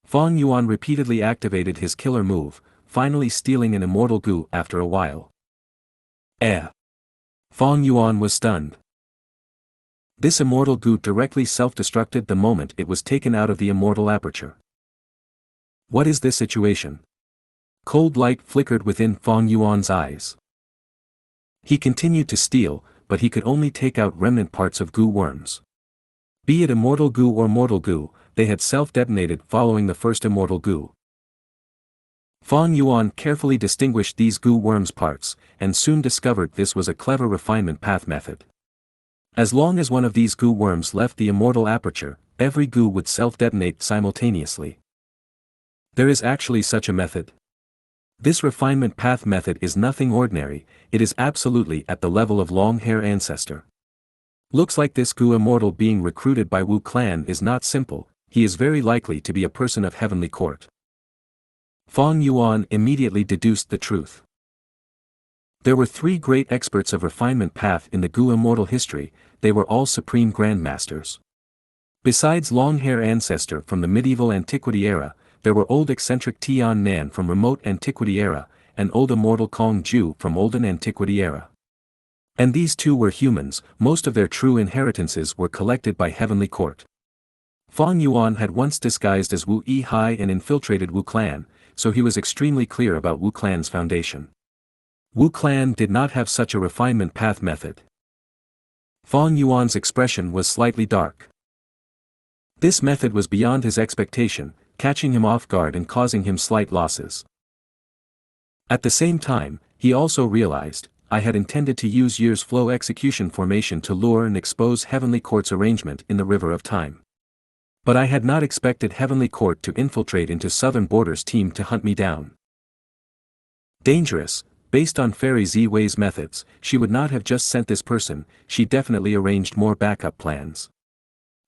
Fang Yuan repeatedly activated his killer move, finally stealing an immortal Gu after a while. Fang Yuan was stunned. This immortal Gu directly self-destructed the moment it was taken out of the immortal aperture. What is this situation? Cold light flickered within Fang Yuan's eyes. He continued to steal, but he could only take out remnant parts of Gu worms. Be it immortal Gu or mortal Gu, they had self-detonated following the first immortal Gu. Fang Yuan carefully distinguished these Gu worms' parts, and soon discovered this was a clever refinement path method. As long as one of these Gu worms left the immortal aperture, every Gu would self-detonate simultaneously. There is actually such a method. This refinement path method is nothing ordinary, it is absolutely at the level of long-hair ancestor. Looks like this Gu immortal being recruited by Wu clan is not simple, he is very likely to be a person of heavenly court. Fang Yuan immediately deduced the truth. There were 3 great experts of refinement path in the Gu immortal history, they were all supreme grandmasters. Besides long-hair ancestor from the medieval antiquity era, there were old eccentric Tian Nan from remote antiquity era, and old immortal Kong Ju from olden antiquity era. And these 2 were humans, most of their true inheritances were collected by heavenly court. Fang Yuan had once disguised as Wu Yi and infiltrated Wu clan, so he was extremely clear about Wu clan's foundation. Wu clan did not have such a refinement path method. Fang Yuan's expression was slightly dark. This method was beyond his expectation, catching him off guard and causing him slight losses. At the same time, he also realized, I had intended to use Year's Flow execution formation to lure and expose Heavenly Court's arrangement in the River of Time. But I had not expected Heavenly Court to infiltrate into Southern Border's team to hunt me down. Dangerous, based on Fairy Ziwei's methods, she would not have just sent this person, she definitely arranged more backup plans.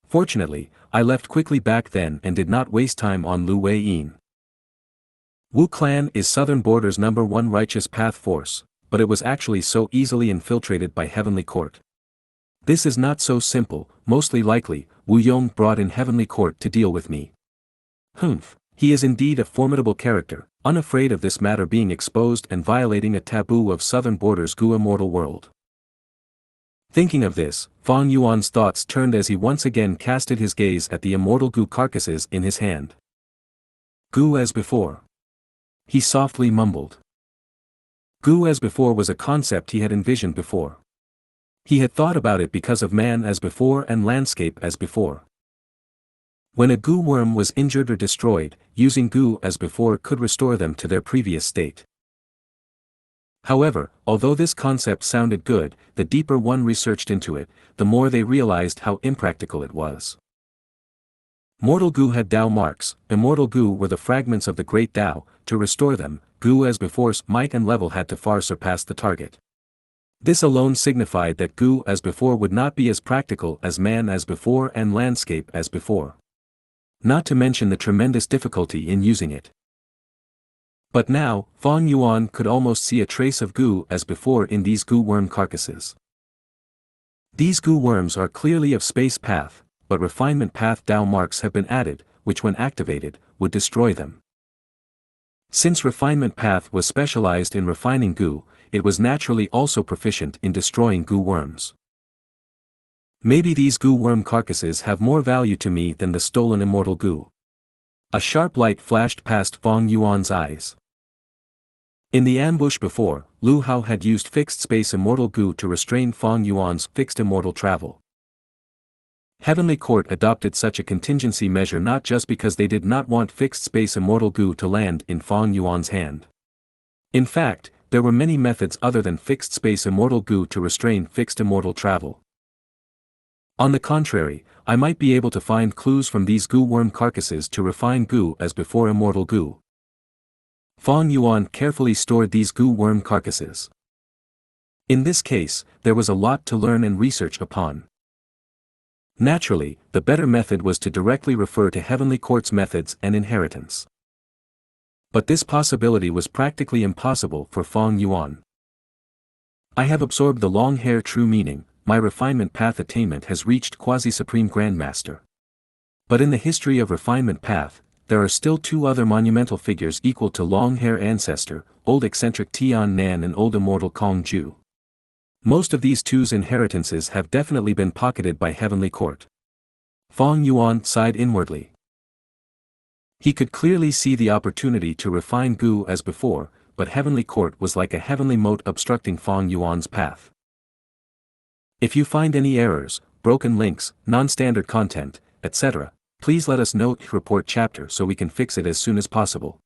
Fortunately, I left quickly back then and did not waste time on Lu Wei-yin. Wu clan is Southern Border's #1 righteous path force, but it was actually so easily infiltrated by Heavenly Court. This is not so simple, mostly likely, Wu Yong brought in Heavenly Court to deal with me. He is indeed a formidable character, unafraid of this matter being exposed and violating a taboo of Southern Border's Gu immortal world. Thinking of this, Fang Yuan's thoughts turned as he once again casted his gaze at the immortal Gu carcasses in his hand. Gu as before. He softly mumbled. Gu as before was a concept he had envisioned before. He had thought about it because of man as before and landscape as before. When a Gu worm was injured or destroyed, using Gu as before could restore them to their previous state. However, although this concept sounded good, the deeper one researched into it, the more they realized how impractical it was. Mortal Gu had Dao marks, immortal Gu were the fragments of the great Dao. To restore them, Gu as before's might and level had to far surpass the target. This alone signified that Gu as before would not be as practical as man as before and landscape as before. Not to mention the tremendous difficulty in using it. But now, Fang Yuan could almost see a trace of Gu as before in these Gu worm carcasses. These Gu worms are clearly of space path, but refinement path Dao marks have been added, which when activated, would destroy them. Since refinement path was specialized in refining Gu, it was naturally also proficient in destroying Gu worms. Maybe these Gu worm carcasses have more value to me than the stolen immortal Gu. A sharp light flashed past Fang Yuan's eyes. In the ambush before, Lu Hao had used fixed space immortal Gu to restrain Fang Yuan's fixed immortal travel. Heavenly Court adopted such a contingency measure not just because they did not want fixed space immortal Gu to land in Fang Yuan's hand. In fact, there were many methods other than fixed space immortal Gu to restrain fixed immortal travel. On the contrary, I might be able to find clues from these Gu worm carcasses to refine Gu as before immortal Gu. Fang Yuan carefully stored these Gu worm carcasses. In this case, there was a lot to learn and research upon. Naturally, the better method was to directly refer to Heavenly Court's methods and inheritance. But this possibility was practically impossible for Fang Yuan. I have absorbed the long hair true meaning, my refinement path attainment has reached quasi-supreme grandmaster. But in the history of refinement path, there are still two other monumental figures equal to long hair ancestor, old eccentric Tian Nan and old immortal Kong Ju. Most of these two's inheritances have definitely been pocketed by Heavenly Court. Fang Yuan sighed inwardly. He could clearly see the opportunity to refine Gu as before, but Heavenly Court was like a heavenly moat obstructing Fang Yuan's path. If you find any errors, broken links, non-standard content, etc., please let us know. Report chapter so we can fix it as soon as possible.